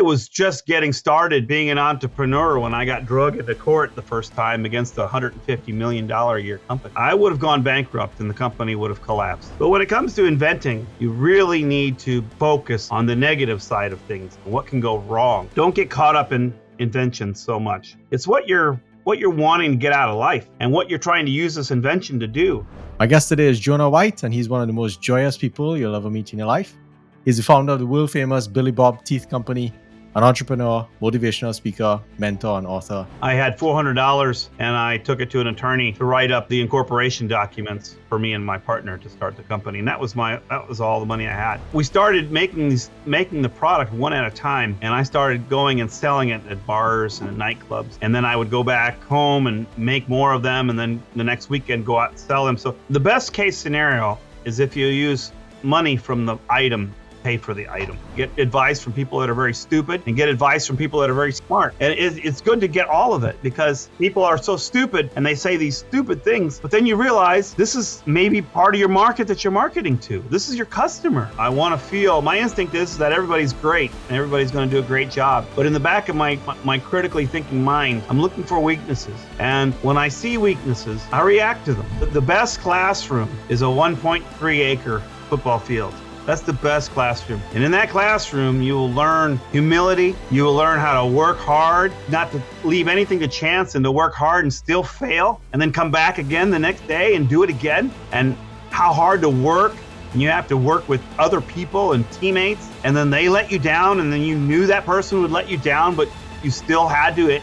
I was just getting started being an entrepreneur when I got dragged into court the first time against a $150 million a year company. I would have gone bankrupt and the company would have collapsed. But when it comes to inventing, you really need to focus on the negative side of things and what can go wrong. Don't get caught up in invention so much. It's what you're wanting to get out of life and what you're trying to use this invention to do. My guest today is Jonah White, and he's one of the most joyous people you'll ever meet in your life. He's the founder of the world-famous Billy Bob Teeth Company, an entrepreneur, motivational speaker, mentor, and author. I had $400 and I took it to an attorney to write up the incorporation documents for me and my partner to start the company. And that was all the money I had. We started making the product one at a time, and I started going and selling it at bars and at nightclubs. And then I would go back home and make more of them, and then the next weekend go out and sell them. So the best case scenario is if you use money from the item, pay for the item. Get advice from people that are very stupid and get advice from people that are very smart. And it's good to get all of it, because people are so stupid and they say these stupid things, but then you realize this is maybe part of your market that you're marketing to. This is your customer. I want to feel, my instinct is that everybody's great and everybody's going to do a great job. But in the back of my critically thinking mind, I'm looking for weaknesses. And when I see weaknesses, I react to them. The best classroom is a 1.3 acre football field. That's the best classroom. And in that classroom, you will learn humility. You will learn how to work hard, not to leave anything to chance, and to work hard and still fail, and then come back again the next day and do it again. And how hard to work. And you have to work with other people and teammates, and then they let you down, and then you knew that person would let you down, but you still had to,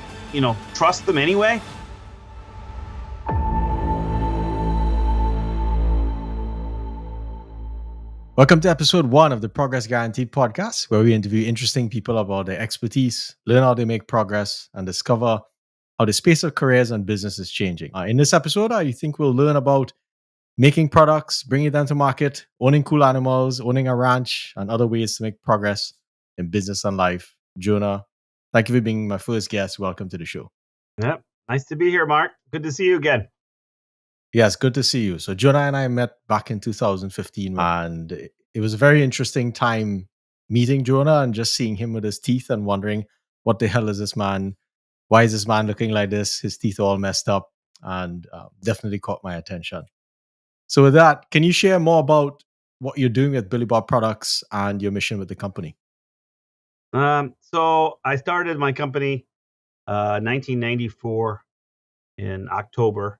trust them anyway. Welcome to episode 1 of the Progress Guaranteed podcast, where we interview interesting people about their expertise, learn how they make progress, and discover how the space of careers and business is changing. In this episode, I think we'll learn about making products, bringing them to market, owning cool animals, owning a ranch, and other ways to make progress in business and life. Jonah, thank you for being my first guest. Welcome to the show. Yep. Nice to be here, Mark. Good to see you again. Yes, good to see you. So Jonah and I met back in 2015, and it was a very interesting time meeting Jonah and just seeing him with his teeth and wondering, what the hell is this man? Why is this man looking like this? His teeth are all messed up, and definitely caught my attention. So with that, can you share more about what you're doing with Billy Bob Products and your mission with the company? So I started my company 1994 in October.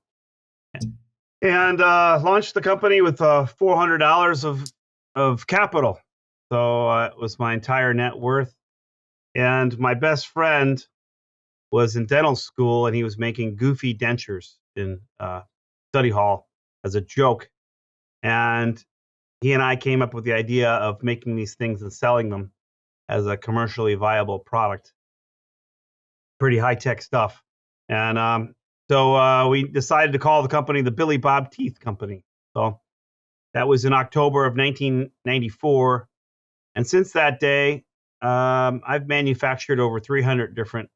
And launched the company with $400 of capital. So it was my entire net worth. And my best friend was in dental school, and he was making goofy dentures in study hall as a joke. And he and I came up with the idea of making these things and selling them as a commercially viable product. Pretty high-tech stuff. And So we decided to call the company the Billy Bob Teeth Company. So that was in October of 1994. And since that day, I've manufactured over 300 different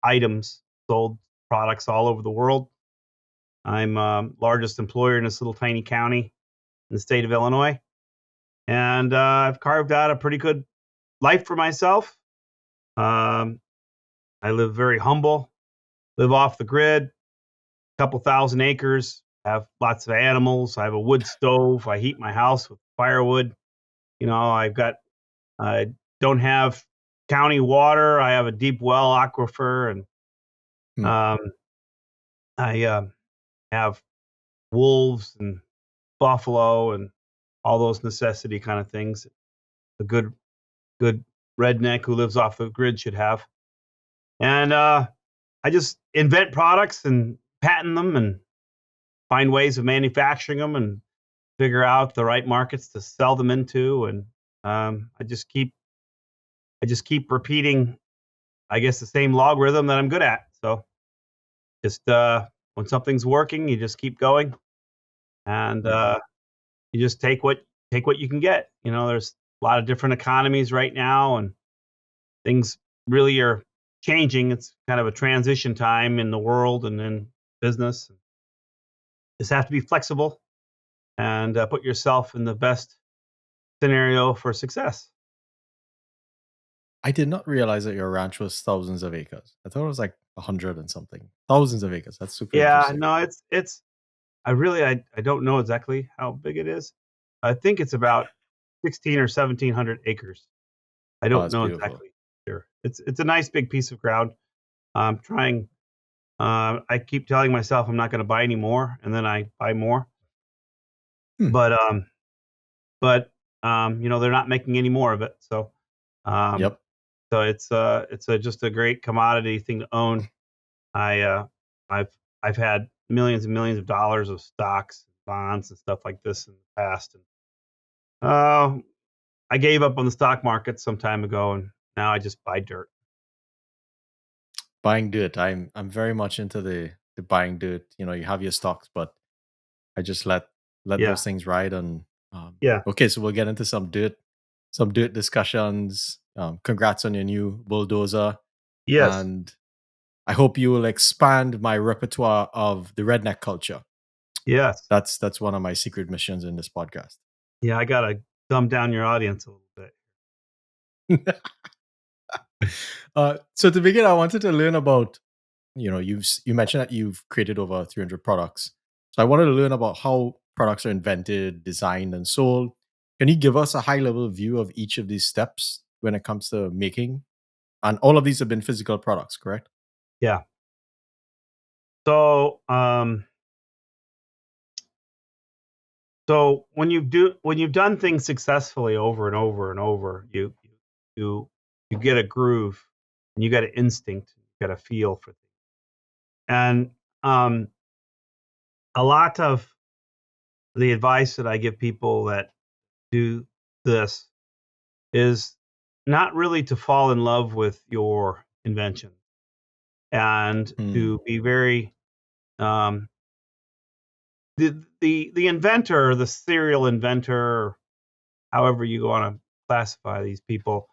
items, sold products all over the world. I'm largest employer in this little tiny county in the state of Illinois. And I've carved out a pretty good life for myself. I live very humble, live off the grid. Couple thousand acres, have lots of animals. I have a wood stove. I heat my house with firewood. I don't have county water. I have a deep well aquifer, and I have wolves and buffalo and all those necessity kind of things a good redneck who lives off the grid should have. And I just invent products and patent them and find ways of manufacturing them and figure out the right markets to sell them into. And I just keep repeating, I guess, the same logarithm that I'm good at. So just when something's working, you just keep going, and you just take what you can get. There's a lot of different economies right now, and things really are changing. It's kind of a transition time in the world and in business. Just have to be flexible and put yourself in the best scenario for success. I did not realize that your ranch was thousands of acres. I thought it was like 100 and something. Thousands of acres. That's super Yeah, interesting. no, it's I don't know exactly how big it is. I think it's about 16 or 1700 acres. I Oh, don't that's know beautiful. exactly. Sure. It's a nice big piece of ground. I'm trying I keep telling myself I'm not going to buy any more, and then I buy more. Hmm. But they're not making any more of it. Um Yep. so it's just a great commodity thing to own. I I've I've had millions and millions of dollars of stocks, bonds, and stuff like this in the past, and uh, I gave up on the stock market some time ago, and now I just buy dirt. Buying dirt. I'm very much into the buying dirt. You know, you have your stocks, but I just let Yeah, those things ride. And yeah, okay, so we'll get into some dirt discussions. Congrats on your new bulldozer, yes, and I hope you will expand my repertoire of the redneck culture. yes, That's one of my secret missions in this podcast. yeah. I gotta dumb down your audience a little bit. So to begin, I wanted to learn about, you mentioned that you've created over 300 products. So I wanted to learn about how products are invented, designed, and sold. Can you give us a high level view of each of these steps when it comes to making? And all of these have been physical products, correct? Yeah. So when you've done things successfully over and over and over, you you get a groove, and you got an instinct, you got a feel for things. And um, a lot of the advice that I give people that do this is not really to fall in love with your invention, and Hmm. to be very um, the inventor, the serial inventor, however you want to classify these people,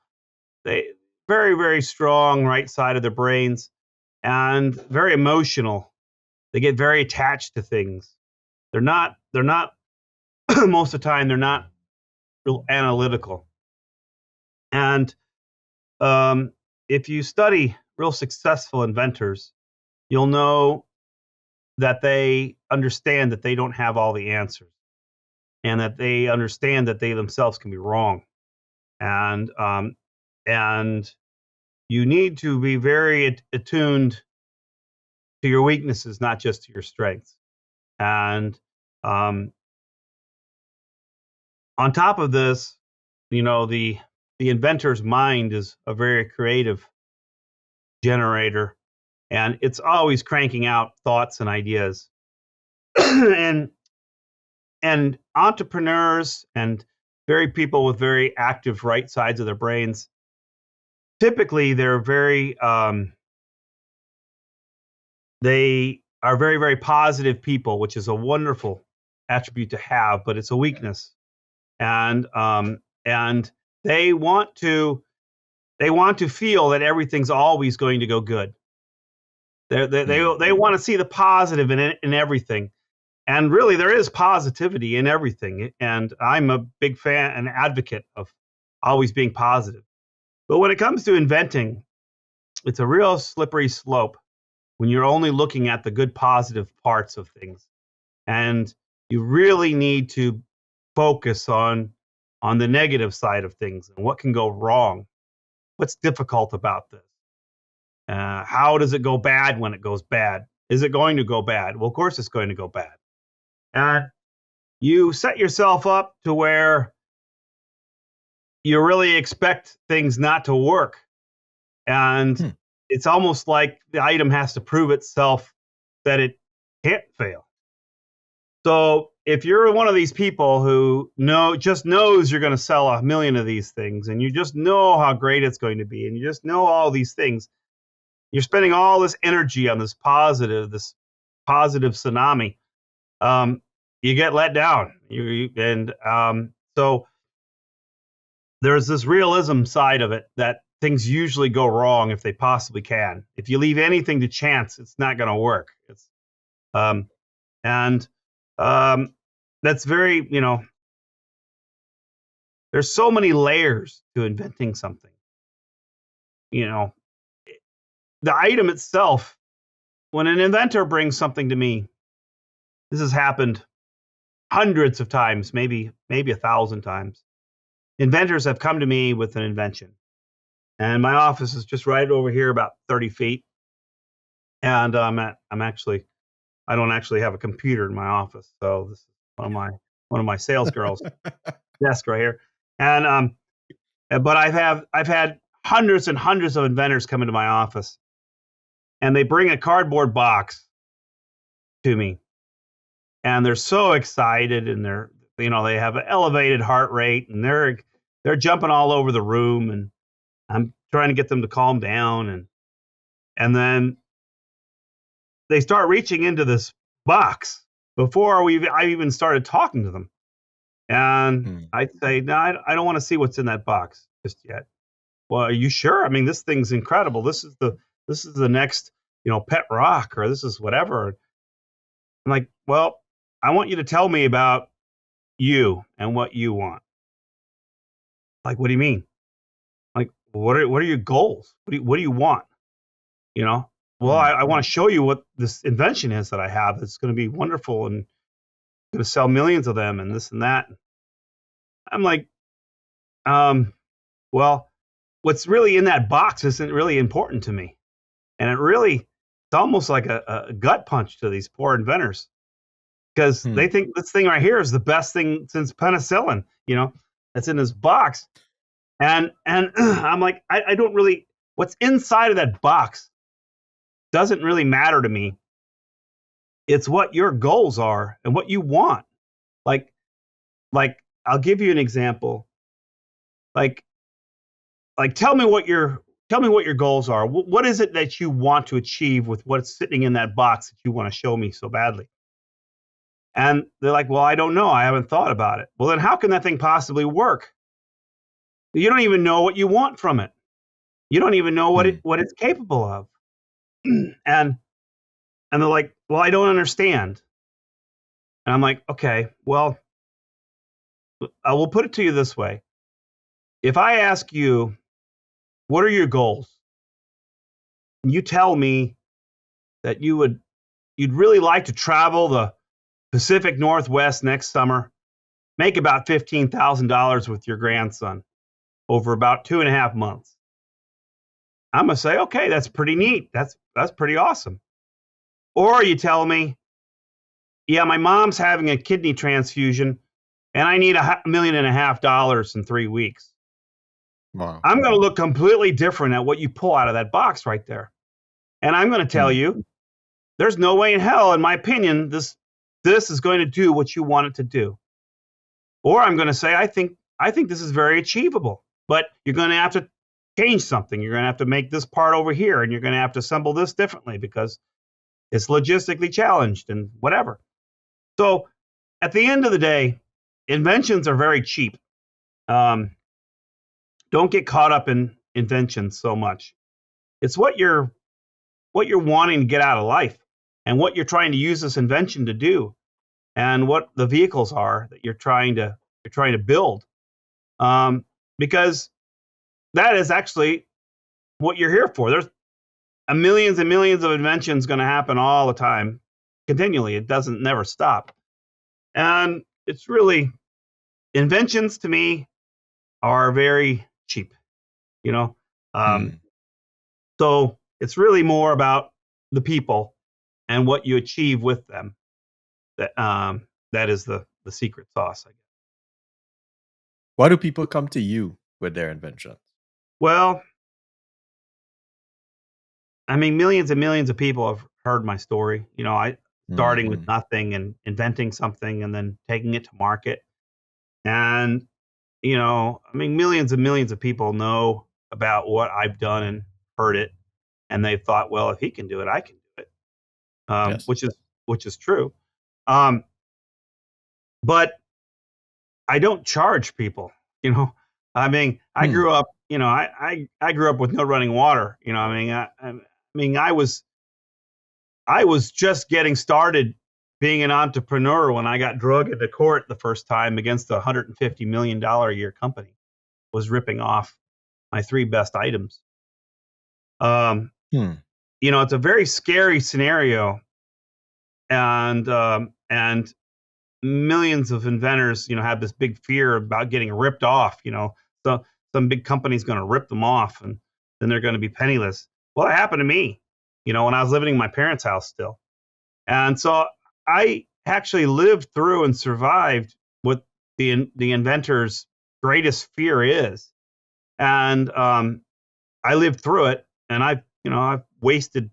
they very very strong right side of their brains and very emotional. They get very attached to things. They're not most of the time they're not real analytical. And if you study real successful inventors, you'll know that they understand that they don't have all the answers, and that they understand that they themselves can be wrong. And you need to be very attuned to your weaknesses, not just to your strengths. And um, on top of this, the inventor's mind is a very creative generator, and it's always cranking out thoughts and ideas. and and entrepreneurs and very people with very active right sides of their brains, typically they are very very positive people, which is a wonderful attribute to have, but it's a weakness. And they want to they want to feel that everything's always going to go good. They Hmm. want to see the positive in it, in everything. And really, there is positivity in everything. And I'm a big fan and advocate of always being positive. But when it comes to inventing, it's a real slippery slope when you're only looking at the good, positive parts of things. And you really need to focus on the negative side of things and what can go wrong. What's difficult about this? How does it go bad when it goes bad? Is it going to go bad? Well, of course it's going to go bad. And you set yourself up to where you really expect things not to work. And Hmm. it's almost like the item has to prove itself that it can't fail. So if you're one of these people who just knows you're going to sell 1 million of these things, and you just know how great it's going to be, and you just know all these things, you're spending all this energy on this positive tsunami. Um, you get let down. So there's this realism side of it that things usually go wrong if they possibly can. If you leave anything to chance, it's not going to work. Um, and um, that's very, there's so many layers to inventing something. you know, the item itself, when an inventor brings something to me, this has happened hundreds of times, maybe 1,000 times. Inventors have come to me with an invention. And my office is just right over here, about 30 feet. And I don't actually have a computer in my office. So this is one of my sales girls' desk right here. And but I've had hundreds and hundreds of inventors come into my office, and they bring a cardboard box to me, and they're so excited, and they have an elevated heart rate, and they're jumping all over the room, and I'm trying to get them to calm down, and then they start reaching into this box before I even started talking to them. And I'd say, no, I don't want to see what's in that box just yet. Well, are you sure? I mean, this thing's incredible. This is the next, pet rock, or this is whatever. I'm like, well, I want you to tell me about you and what you want. Like, what do you mean? Like, what are your goals? What do you want? Well, I want to show you what this invention is that I have. It's going to be wonderful and going to sell millions of them and this and that. I'm like, well, what's really in that box isn't really important to me. And it's almost like a gut punch to these poor inventors, because they think this thing right here is the best thing since penicillin, that's in this box. And I'm like, I don't really, what's inside of that box doesn't really matter to me. It's what your goals are and what you want. Like I'll give you an example. Like tell me what your goals are. What is it that you want to achieve with what's sitting in that box that you want to show me so badly? And they're like, well, I don't know. I haven't thought about it. Well, then how can that thing possibly work? You don't even know what you want from it. You don't even know what it's capable of. And they're like, well, I don't understand. And I'm like, okay, well, I will put it to you this way. If I ask you, what are your goals? And you tell me that you'd really like to travel the Pacific Northwest next summer, make about $15,000 with your grandson over about 2.5 months. I'm going to say, okay, that's pretty neat. That's pretty awesome. Or you tell me, yeah, my mom's having a kidney transfusion and I need $1.5 million in 3 weeks. Wow. I'm going to look completely different at what you pull out of that box right there. And I'm going to tell you, there's no way in hell, in my opinion, this is going to do what you want it to do. Or I'm going to say, I think this is very achievable, but you're going to have to change something. You're going to have to make this part over here, and you're going to have to assemble this differently because it's logistically challenged and whatever. So at the end of the day, inventions are very cheap. Don't get caught up in inventions so much. It's what you're wanting to get out of life and what you're trying to use this invention to do, and what the vehicles are that you're trying to build. Because that is actually what you're here for. There's millions and millions of inventions going to happen all the time, continually. It doesn't never stop. And it's really, inventions to me are very cheap, So it's really more about the people and what you achieve with them. That is the secret sauce, I guess. Why do people come to you with their inventions? Well, I mean, millions and millions of people have heard my story. Starting with nothing and inventing something and then taking it to market. And, millions and millions of people know about what I've done and heard it. And they thought, well, if he can do it, I can do it. Yes. Which is true. But I don't charge people, I grew up, I grew up with no running water. I was just getting started being an entrepreneur when I got drug into court the first time against a $150 million a year company. Was ripping off my 3 best items. Hmm. It's a very scary scenario, and millions of inventors, have this big fear about getting ripped off. So some big company's going to rip them off, and then they're going to be penniless. Well, it happened to me, when I was living in my parents' house still, and so I actually lived through and survived what the inventor's greatest fear is, and I lived through it, and I've wasted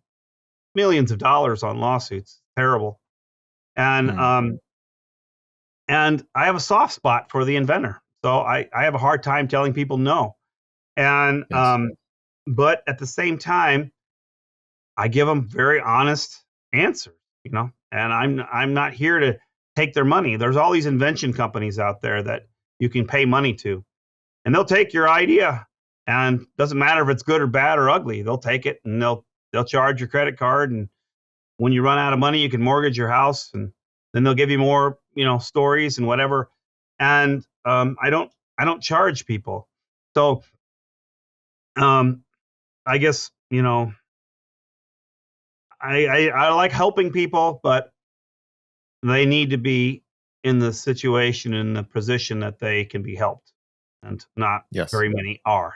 millions of dollars on lawsuits. Terrible. And Hmm. and I have a soft spot for the inventor. So I have a hard time telling people no. And Yes. but at the same time, I give them very honest answers, And I'm not here to take their money. There's all these invention companies out there that you can pay money to, and they'll take your idea, and doesn't matter if it's good or bad or ugly. They'll take it, and they'll charge your credit card, and when you run out of money, you can mortgage your house, and then they'll give you more, stories and whatever. And I don't charge people. So I guess, I like helping people, but they need to be in the situation, in the position that they can be helped, and not Yes. very many are.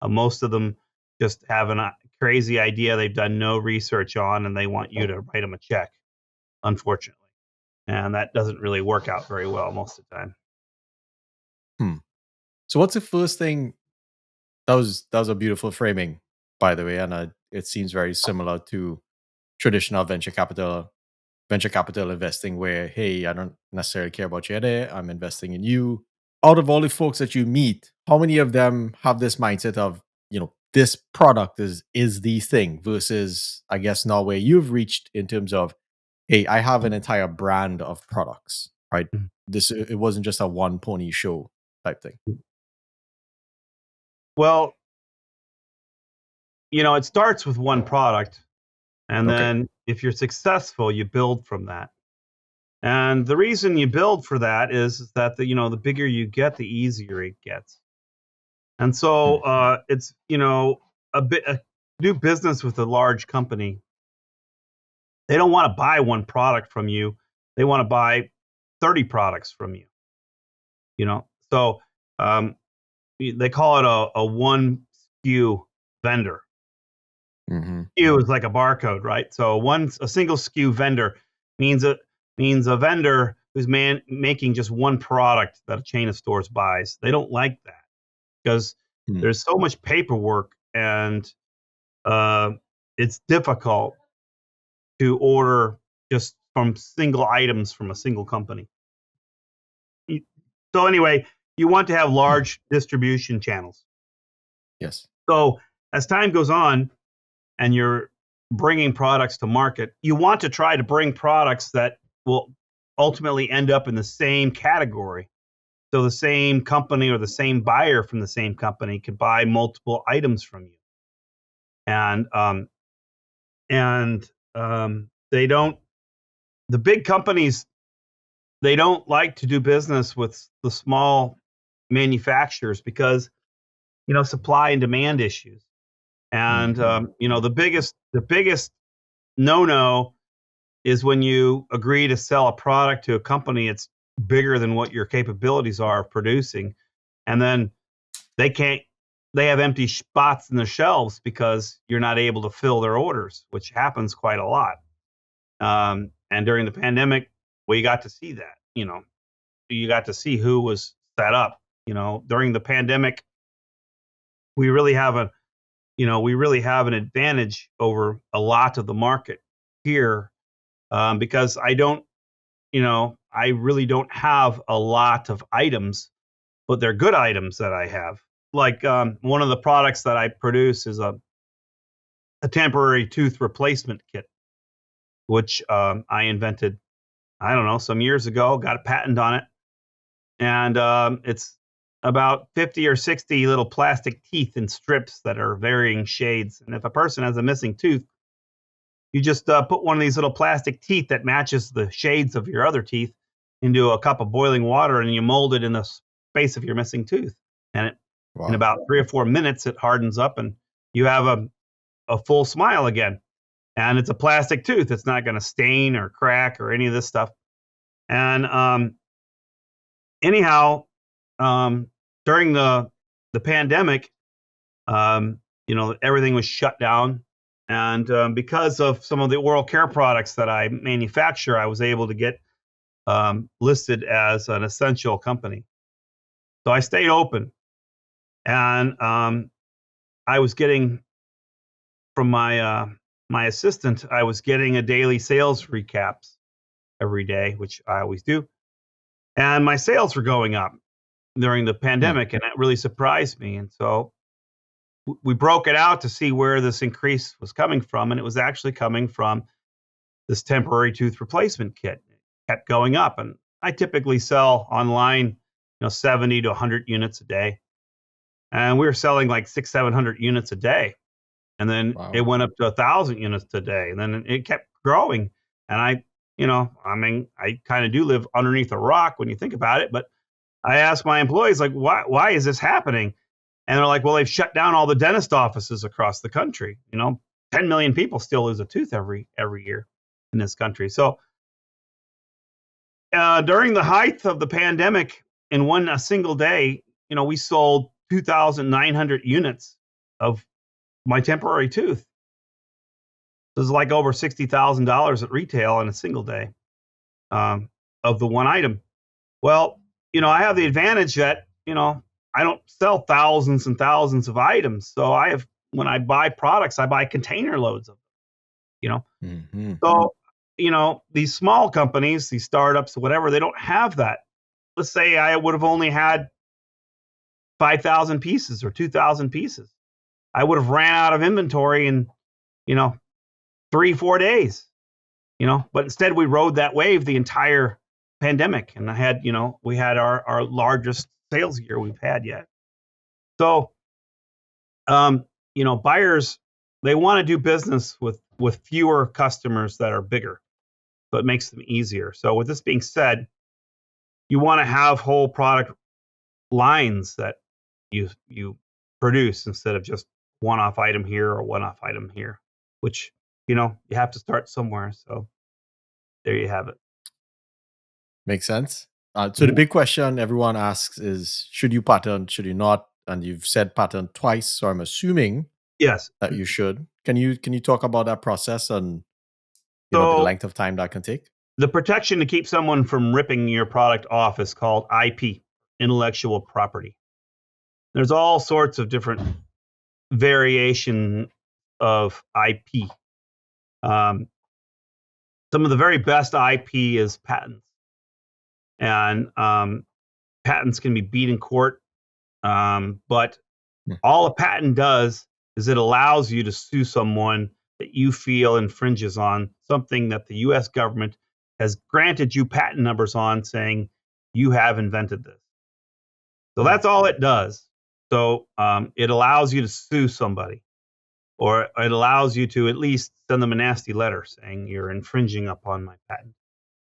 Most of them just have a crazy idea they've done no research on, and they want you to write them a check, unfortunately. And that doesn't really work out very well most of the time. Hmm. So what's the first thing? That was a beautiful framing, by the way, and it seems very similar to traditional venture capital investing, where hey, I don't necessarily care about your idea, I'm investing in you. Out of all the folks that you meet, how many of them have this mindset of, this product is the thing, versus I guess now where you've reached in terms of, hey, I have an entire brand of products, right? Mhm. This, it wasn't just a one pony show type thing. Well, it starts with one product, and Okay. then if you're successful, you build from that. And the reason you build for that is that the bigger you get, the easier it gets. And so Hmm. it's do business with a large company. They don't want to buy one product from you. They want to buy 30 products from you. So um, they call it a one SKU vendor. Hmm. SKU is like a barcode, right? So a single SKU vendor means a vendor who's making just one product that a chain of stores buys. They don't like that because Hmm. there's so much paperwork, and uh, it's difficult to order just from single items from a single company. Y- So anyway, you want to have large distribution channels. Yes. So as time goes on, and you're bringing products to market, you want to try to bring products that will ultimately end up in the same category. So the same company or the same buyer from the same company could buy multiple items from you. And and they don't the big companies, they don't like to do business with the small manufacturers because supply and demand issues. And Hmm. the biggest no is when you agree to sell a product to a company it's bigger than what your capabilities are of producing, and then they can't they have empty spots in the shelves because you're not able to fill their orders, which happens quite a lot. And during the pandemic, we got to see that. You got to see who was set up. During the pandemic, we really have an advantage over a lot of the market here, because I really don't have a lot of items, but they're good items that I have. Like one of the products that I produce is a temporary tooth replacement kit, which I invented, I don't know, some years ago, got a patent on it. And it's about 50 or 60 little plastic teeth in strips that are varying shades. And if a person has a missing tooth, you just put one of these little plastic teeth that matches the shades of your other teeth into a cup of boiling water, and you mold it in the space of your missing tooth. And in Wow. about 3 or 4 minutes, it hardens up, and you have a full smile again. And it's a plastic tooth. It's not going to stain or crack or any of this stuff. And anyhow, during the pandemic, everything was shut down. And because of some of the oral care products that I manufacture, I was able to get listed as an essential company. So I stayed open. And I was getting from my assistant, I was getting a daily sales recaps every day, which I always do. And my sales were going up during the pandemic, and that really surprised me. And so we broke it out to see where this increase was coming from, and it was actually coming from this temporary tooth replacement kit. It kept going up, and I typically sell online, 70 to 100 units a day, and we were selling like 600-700 units a day, and then it went up to 1,000 units a day, and then it kept growing. And I kind of do live underneath a rock when you think about it, but I asked my employees, like, why is this happening? And they're like, well, they've shut down all the dentist offices across the country. 10 million people still lose a tooth every year in this country. So during the height of the pandemic, in a single day, we sold 2,900 units of my temporary tooth. This is like over $60,000 at retail in a single day of the one item. Well, I have the advantage that, I don't sell thousands and thousands of items. So when I buy products, I buy container loads of them, Mm-hmm. So, these small companies, these startups, whatever, they don't have that. Let's say I would have only had 5,000 pieces or 2,000 pieces. I would have ran out of inventory in, 3-4 days, but instead we rode that wave the entire pandemic. And we had our largest sales year we've had yet. So, buyers, they want to do business with fewer customers that are bigger, so it makes them easier. So with this being said, you want to have whole product lines that you produce instead of just one-off item here or one-off item here, which, you have to start somewhere. So there you have it. Makes sense. So the big question everyone asks is, should you pattern, should you not? And you've said pattern twice, so I'm assuming Yes. that you should. Can you talk about that process and the So length of time that can take? the protection to keep someone from ripping your product off is called IP, intellectual property. There's all sorts of different variation of IP. Some of the very best IP is patents. And patents can be beat in court. But all a patent does is it allows you to sue someone that you feel infringes on something that the U.S. government has granted you patent numbers on, saying you have invented this. So that's all it does. So it allows you to sue somebody, or it allows you to at least send them a nasty letter saying you're infringing upon my patent.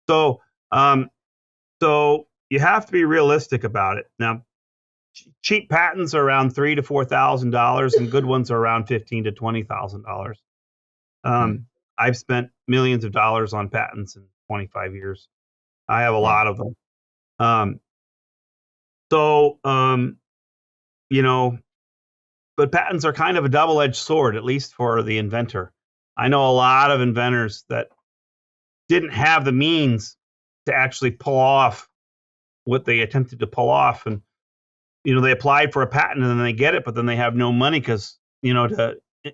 So you have to be realistic about it. Now, cheap patents are around $3,000 to $4,000, and good ones are around $15,000 to $20,000. I've spent millions of dollars on patents in 25 years. I have a lot of them. But patents are kind of a double-edged sword, at least for the inventor. I know a lot of inventors that didn't have the means to actually pull off what they attempted to pull off. And, they applied for a patent and then they get it, but then they have no money to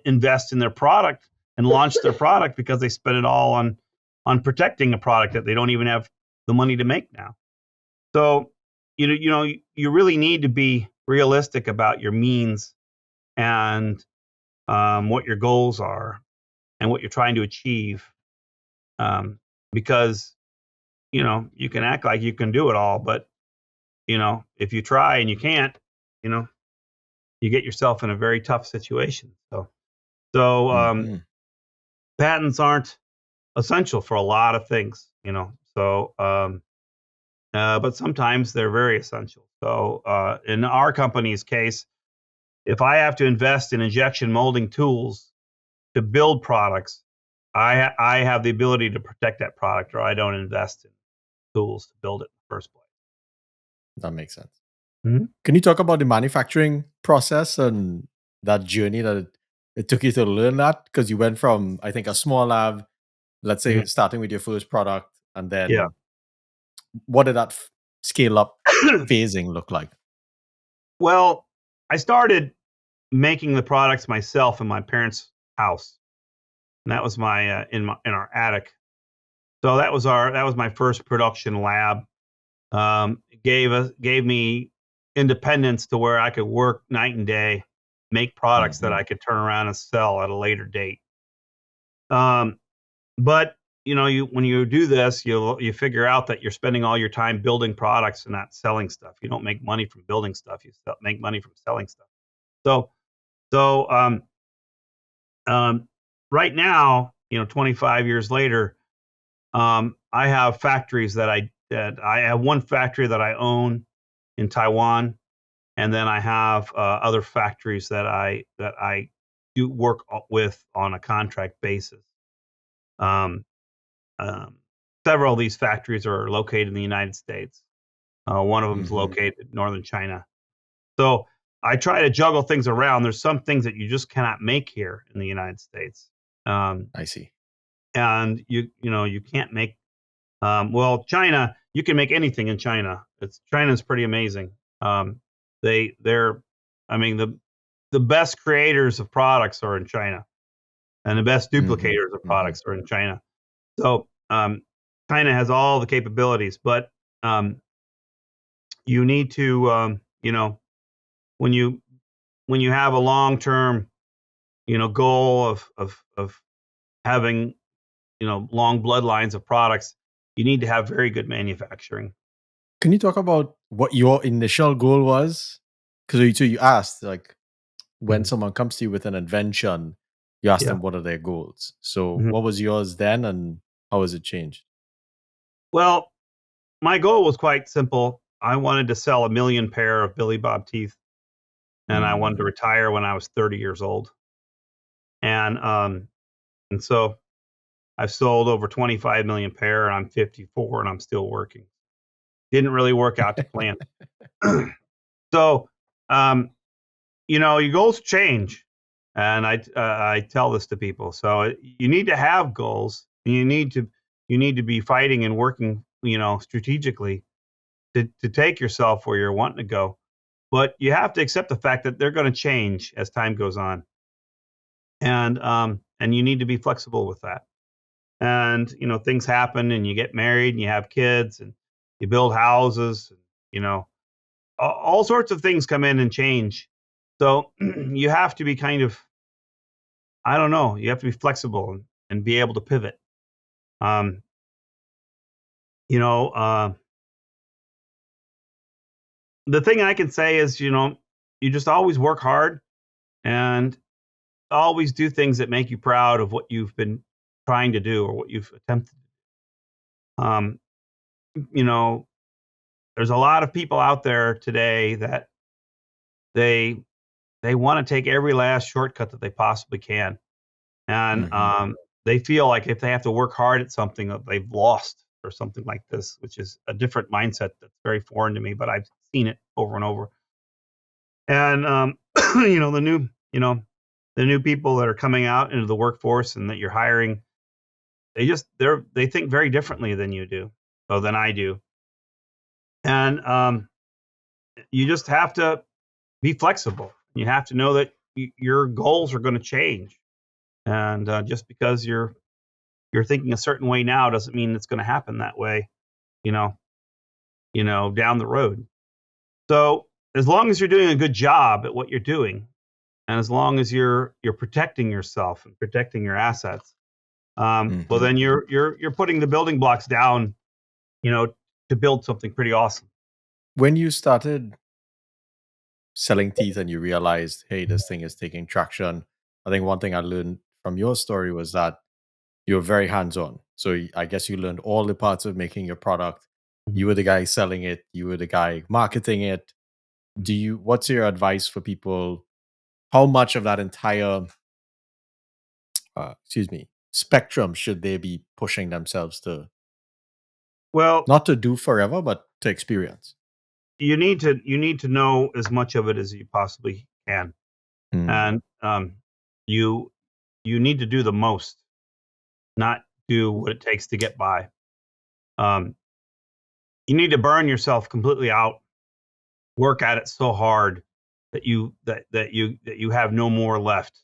invest in their product and launch their product because they spent it all on protecting a product that they don't even have the money to make now. So, you really need to be realistic about your means and what your goals are and what you're trying to achieve. Because, you can act like you can do it all, but, if you try and you can't, you get yourself in a very tough situation. So patents aren't essential for a lot of things, but sometimes they're very essential. So in our company's case, if I have to invest in injection molding tools to build products, I have the ability to protect that product, or I don't invest in tools to build it in the first place. That makes sense. Mhm. Can you talk about the manufacturing process and that journey that it took you to learn that? Because you went from, I think, a small lab, let's say, Mhm. starting with your first product, and Yeah. then what did that scale up phasing look like? Well, I started making the products myself in my parents' house, and that was in our attic. So that was my first production lab. It gave me independence to where I could work night and day, make products that Mhm. I could turn around and sell at a later date. Um, but when you do this, you figure out that you're spending all your time building products and not selling stuff. You don't make money from building stuff. Make money from selling stuff. So so right now, 25 years later, I have factories that I have one factory that I own in Taiwan, and then I have other factories that I do work with on a contract basis. Um, um, Several of these factories are located in the United States. One of them is Mhm. located in northern China. So I try to juggle things around. There's some things that you just cannot make here in the United States, I see. and you can't make. China, you can make anything in China. China's pretty amazing. They're, I mean, the best creators of products are in China, and the best Mhm. duplicators of Mhm. products are in China. So China has all the capabilities, but um, you need to, when you when you have a long term, goal of having long bloodlines of products, you need to have very good manufacturing. Can you talk about what your initial goal was? Because you asked, like, when Mhm. someone comes to you with an invention, you ask Yeah. them what are their goals. So Mhm. what was yours then, and how has it changed? Well, my goal was quite simple. I wanted to sell 1,000,000 pair of Billy Bob teeth, and I wanted to Mm. retire when I was 30 years old. And and so I've sold over 25 million pair, and I'm 54, and I'm still working. Didn't really work out to plan. So, um, your goals change, and I tell this to people. So you need to have goals. And you need to be fighting and working, strategically to take yourself where you're wanting to go. But you have to accept the fact that they're going to change as time goes on, and you need to be flexible with that. And things happen, and you get married, and you have kids, and you build houses, and all sorts of things come in and change. So you have to be kind of, I don't know, you have to be flexible and be able to pivot. Um, you know, uh, the thing I can say is, you just always work hard and always do things that make you proud of what you've been trying to do or what you've attempted. Um, you know, there's a lot of people out there today that they they want to take every last shortcut that they possibly can, and Mhm. they feel like if they have to work hard at something that they've lost or something like this, which is a different mindset that's very foreign to me, but I've seen it over and over. And you know, the new you know the new people that are coming out into the workforce and that you're hiring, they think very differently than you do, or than I do, and you just have to be flexible. You have to know that your goals are going to change, and just because you're thinking a certain way now doesn't mean it's going to happen that way. You know, down the road. So as long as you're doing a good job at what you're doing, and as long as you're protecting yourself and protecting your assets, well, Mhm. then you're putting the building blocks down, you know, to build something pretty awesome. When you started selling teeth and you realized, hey, this thing is taking traction, I think one thing I learned from your story was that you're very hands-on. So I guess you learned all the parts of making your product. You Mhm. were the guy selling it. You were the guy marketing it. What's your advice for people? How much of that entire spectrum should they be pushing themselves to, Well, not to do forever, but to experience? you need to know as much of it as you possibly can, Mm. and you you need to do the most, not do what it takes to get by. Um, you need to burn yourself completely out, work at it so hard that you have no more left,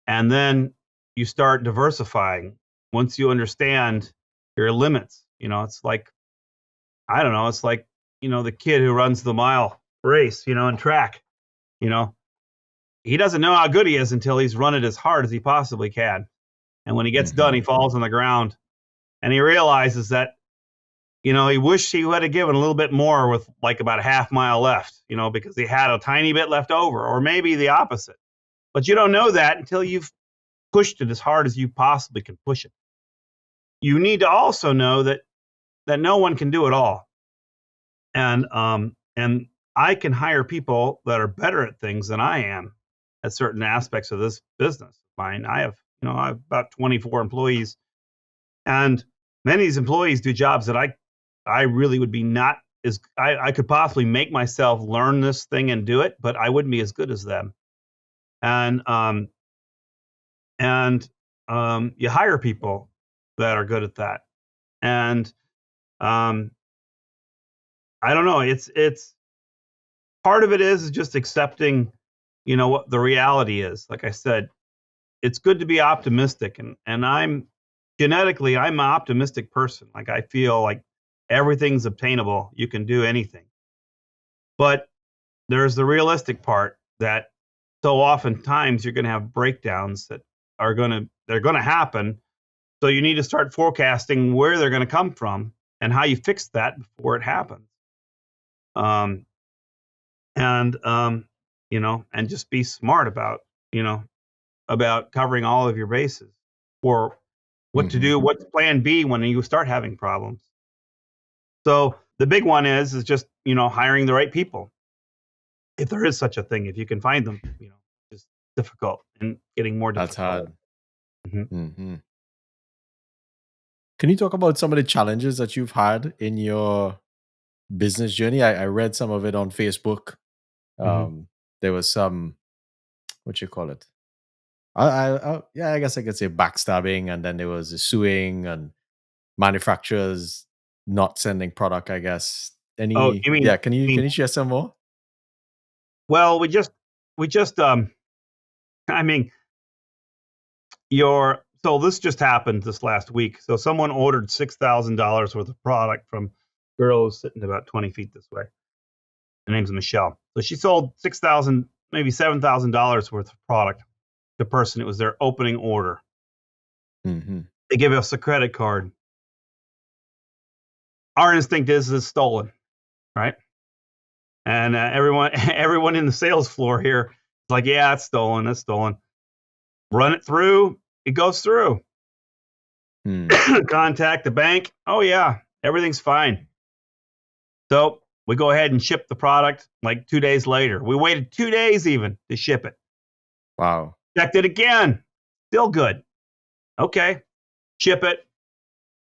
and then you start diversifying. Once you understand your limits, it's like, I don't know, it's like, the kid who runs the mile race, in track. You know, he doesn't know how good he is until he's run it as hard as he possibly can. And when he gets done, Mhm. he falls on the ground and he realizes that, he wished he would have given a little bit more with like about a half mile left, because he had a tiny bit left over, or maybe the opposite. But you don't know that until you've pushed it as hard as you possibly can push it. You need to also know that no one can do it all. And I can hire people that are better at things than I am at certain aspects of this business. Mine, I have about 24 employees, and many of these employees do jobs that I really would be not as I could possibly make myself learn this thing and do it, but I wouldn't be as good as them. And you hire people that are good at that, and um, I don't know. It's part of it is just accepting, what the reality is. Like I said, it's good to be optimistic, and I'm genetically, I'm an optimistic person. Like, I feel like everything's obtainable. You can do anything. But there's the realistic part that so oftentimes you're going to have breakdowns that they're going to happen. So you need to start forecasting where they're going to come from and how you fix that before it happens. Um, and just be smart about covering all of your bases, or what to do, Mhm. what's plan B when you start having problems. So the big one is just, hiring the right people. If there is such a thing, if you can find them, it's difficult and getting more That's difficult. hard. Mhm. Mhm. Can you talk about some of the challenges that you've had in your business journey? I read some of it on Facebook. Mhm. There was some, what you call it? Yeah, I guess I could say backstabbing, and then there was the suing and manufacturers not sending product, I guess. Oh, Any, you mean, yeah, can you share some more? well, we just, I mean, so this just happened this last week. So someone ordered $6,000 worth of product from a girl who's sitting about 20 feet this way. Her name's Michelle. So she sold 6,000, maybe $7,000 worth of product to a person. It was their opening order. Hmm. They give us a credit card. Our instinct is it's stolen, right? And everyone everyone in the sales floor here is like, yeah, it's stolen. It's stolen. Run it through. It goes through. Hmm. Contact the bank. Oh yeah, everything's fine. So we go ahead and ship the product like 2 days later. We waited 2 days even to ship it. Wow. Checked it again. Still good. Okay. Ship it.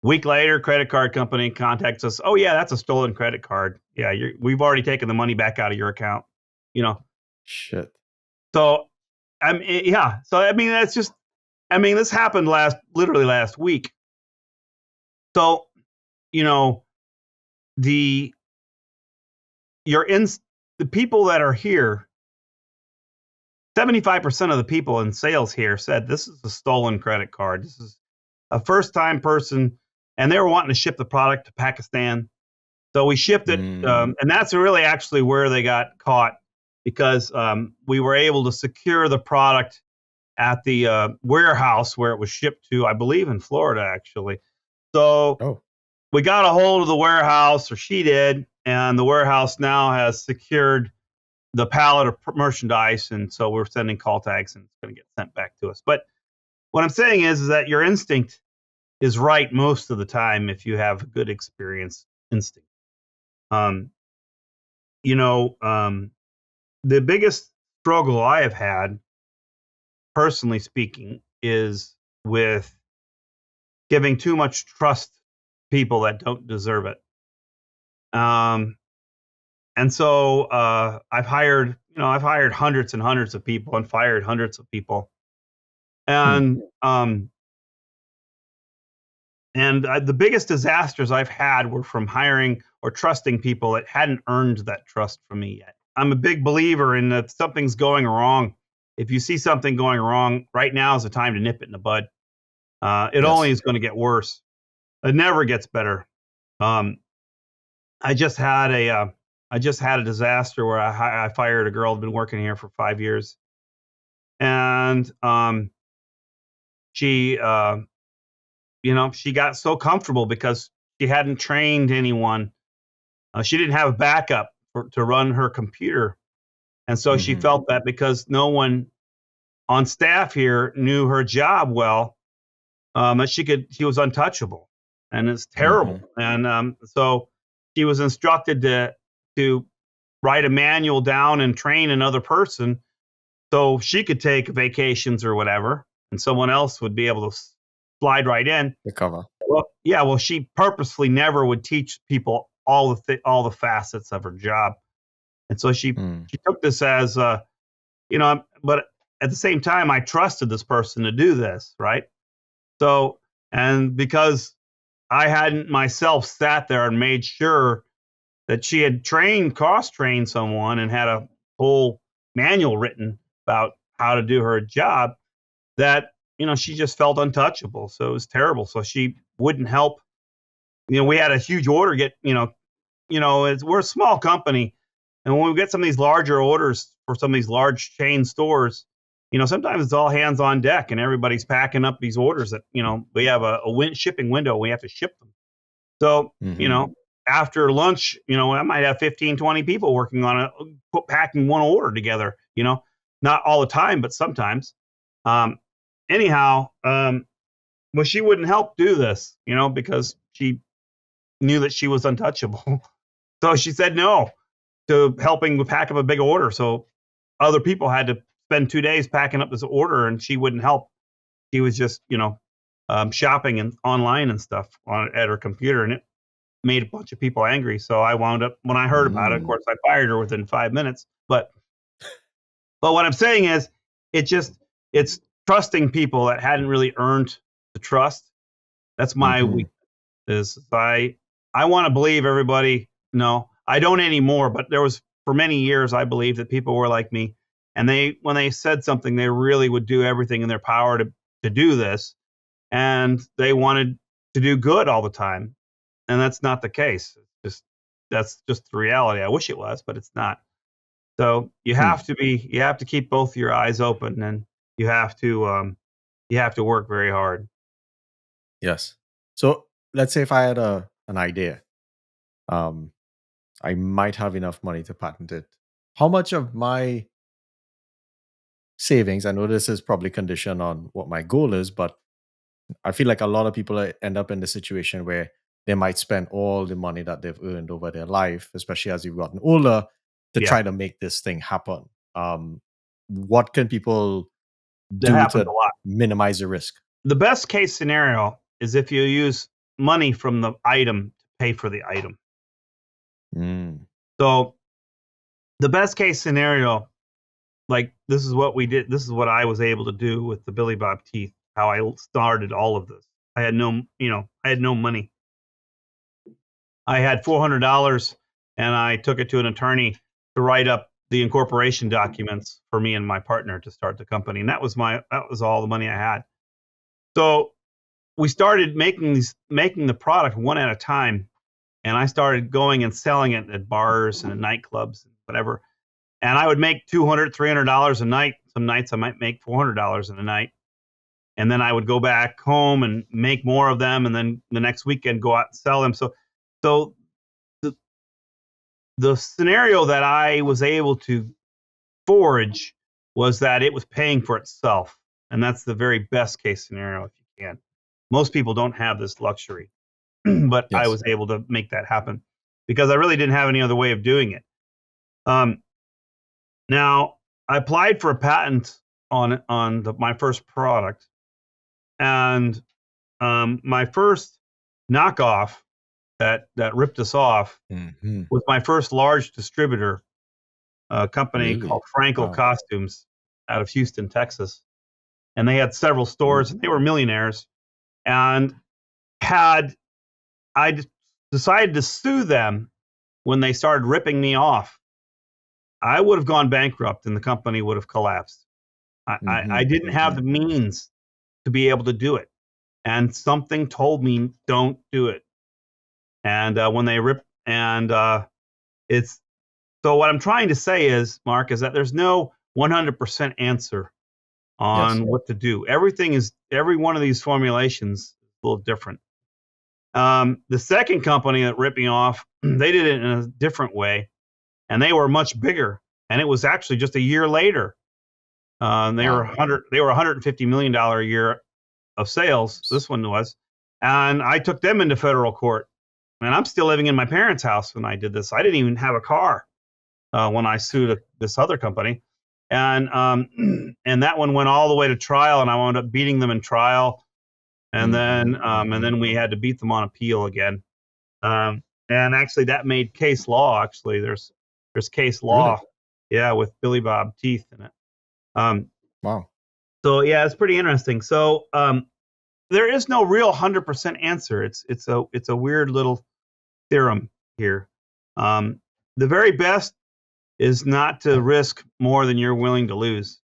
Week later, credit card company contacts us. Oh yeah, that's a stolen credit card. Yeah, we've already taken the money back out of your account. You know. Shit. So yeah. So that's just. This happened literally last week. So, you know, the you're in the people that are here. 75% of the people in sales here said this is a stolen credit card. This is a first time person, and they were wanting to ship the product to Pakistan. So we shipped it, Mm. and that's really actually where they got caught, because we were able to secure the product at the warehouse where it was shipped to, I believe in Florida, actually. So Oh. we got a hold of the warehouse, or she did, and the warehouse now has secured the pallet of merchandise, and so we're sending call tags, and it's going to get sent back to us. But what I'm saying is that your instinct is right most of the time if you have a good experience instinct. Um, you know, the biggest struggle I have had, personally speaking, is with giving too much trust to people that don't deserve it. And so I've hired hundreds and hundreds of people and fired hundreds of people. And the biggest disasters I've had were from hiring or trusting people that hadn't earned that trust from me yet. I'm a big believer in that something's going wrong. If you see something going wrong, right now is the time to nip it in the bud. It only is going to get worse. It never gets better. I just had a disaster where I fired a girl who'd been working here for 5 years, and she got so comfortable because she hadn't trained anyone. She didn't have a backup to run her computer, and so she felt that because no one on staff here knew her job well, that she was untouchable, and it's terrible. And so she was instructed to write a manual down and train another person so she could take vacations or whatever, and someone else would be able to slide right in. Recover. Well, she purposely never would teach people all the facets of her job, and so she took this as but at the same time, I trusted this person to do this, right? So, and because I hadn't myself sat there and made sure that she had cross-trained someone and had a whole manual written about how to do her job, that, she just felt untouchable. So it was terrible. So she wouldn't help. We had a huge order we're a small company. And when we get some of these larger orders for some of these large chain stores, sometimes it's all hands on deck and everybody's packing up these orders that, we have a shipping window. We have to ship them. So, after lunch, I might have 15, 20 people working on packing one order together, not all the time, but sometimes. Anyhow, well, she wouldn't help do this, because she knew that she was untouchable. So she said no to helping pack up a big order. So other people had to spend 2 days packing up this order, and she wouldn't help. She was just, shopping and online and stuff at her computer, and it made a bunch of people angry. So I wound up, when I heard about it, of course, I fired her within 5 minutes. But what I'm saying is, it's trusting people that hadn't really earned the trust. That's my weakness. I want to believe everybody. No, I don't anymore. But there was, for many years, I believed that people were like me, and when they said something, they really would do everything in their power to do this, and they wanted to do good all the time. And that's not the case. That's just the reality. I wish it was, but it's not. So you have to keep both your eyes open, and you have to work very hard. Yes. So let's say if I had an idea, I might have enough money to patent it. How much of my savings, I know this is probably conditioned on what my goal is, but I feel like a lot of people end up in the situation where they might spend all the money that they've earned over their life, especially as you've gotten older, to try to make this thing happen. What can people do to minimize the risk? The best case scenario is if you use money from the item to pay for the item. So the best case scenario, like this is what we did. This is what I was able to do with the Billy Bob teeth. How I started all of this. I had no money. I had $400, and I took it to an attorney to write up the incorporation documents for me and my partner to start the company, and that was all the money I had. So we started making the product one at a time, and I started going and selling it at bars and at nightclubs and whatever. And I would make $200, $300 a night. Some nights I might make $400 in a night. And then I would go back home and make more of them, and then the next weekend go out and sell them. So the scenario that I was able to forge was that it was paying for itself. And that's the very best case scenario if you can. Most people don't have this luxury, but I was able to make that happen because I really didn't have any other way of doing it. Now, I applied for a patent on my first product, and my first knockoff that ripped us off was my first large distributor, a company called Frankel Costumes out of Houston, Texas. And they had several stores, and they were millionaires. And I decided to sue them when they started ripping me off, I would have gone bankrupt and the company would have collapsed. I didn't have the means to be able to do it. And something told me, don't do it. And when they rip, and it's, so what I'm trying to say is, Mark, is that there's no 100% answer on what to do. Every one of these formulations is a little different. The second company that ripped me off, they did it in a different way, and they were much bigger. And it was actually just a year later. They were $150 million a year of sales. This one was, and I took them into federal court. And I'm still living in my parents' house when I did this. I didn't even have a car when I sued this other company, and that one went all the way to trial, and I wound up beating them in trial, and then we had to beat them on appeal again. And actually, that made case law. Actually, there's case law, really? With Billy Bob teeth in it. Wow. So yeah, it's pretty interesting. So there is no real 100% answer. It's a weird little theorem here. The very best is not to risk more than you're willing to lose,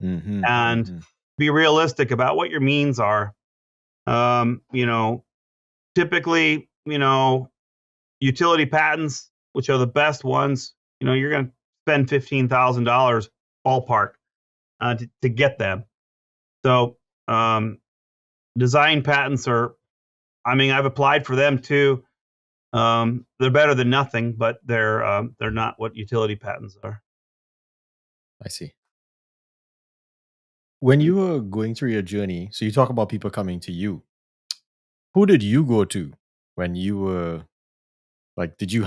and be realistic about what your means are. Typically, utility patents, which are the best ones, you're going to spend $15,000 ballpark to get them. So design patents are, I've applied for them too. They're better than nothing, but they're not what utility patents are. I see. When you were going through your journey, so you talk about people coming to you. Who did you go to when you were like? Did you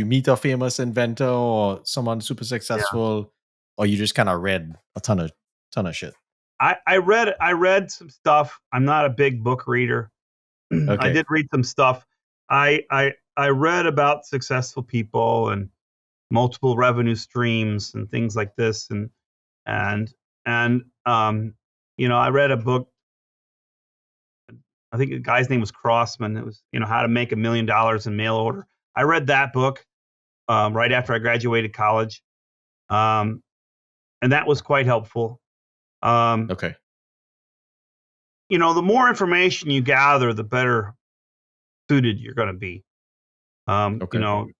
meet a famous inventor or someone super successful, or you just kind of read a ton of shit? I read some stuff. I'm not a big book reader. Okay. I did read some stuff. I read about successful people and multiple revenue streams and things like this, and I read a book. I think the guy's name was Crossman. It was How to Make $1 Million in Mail Order. I read that book right after I graduated college, and that was quite helpful. Okay. The more information you gather, the better suited you're going to be.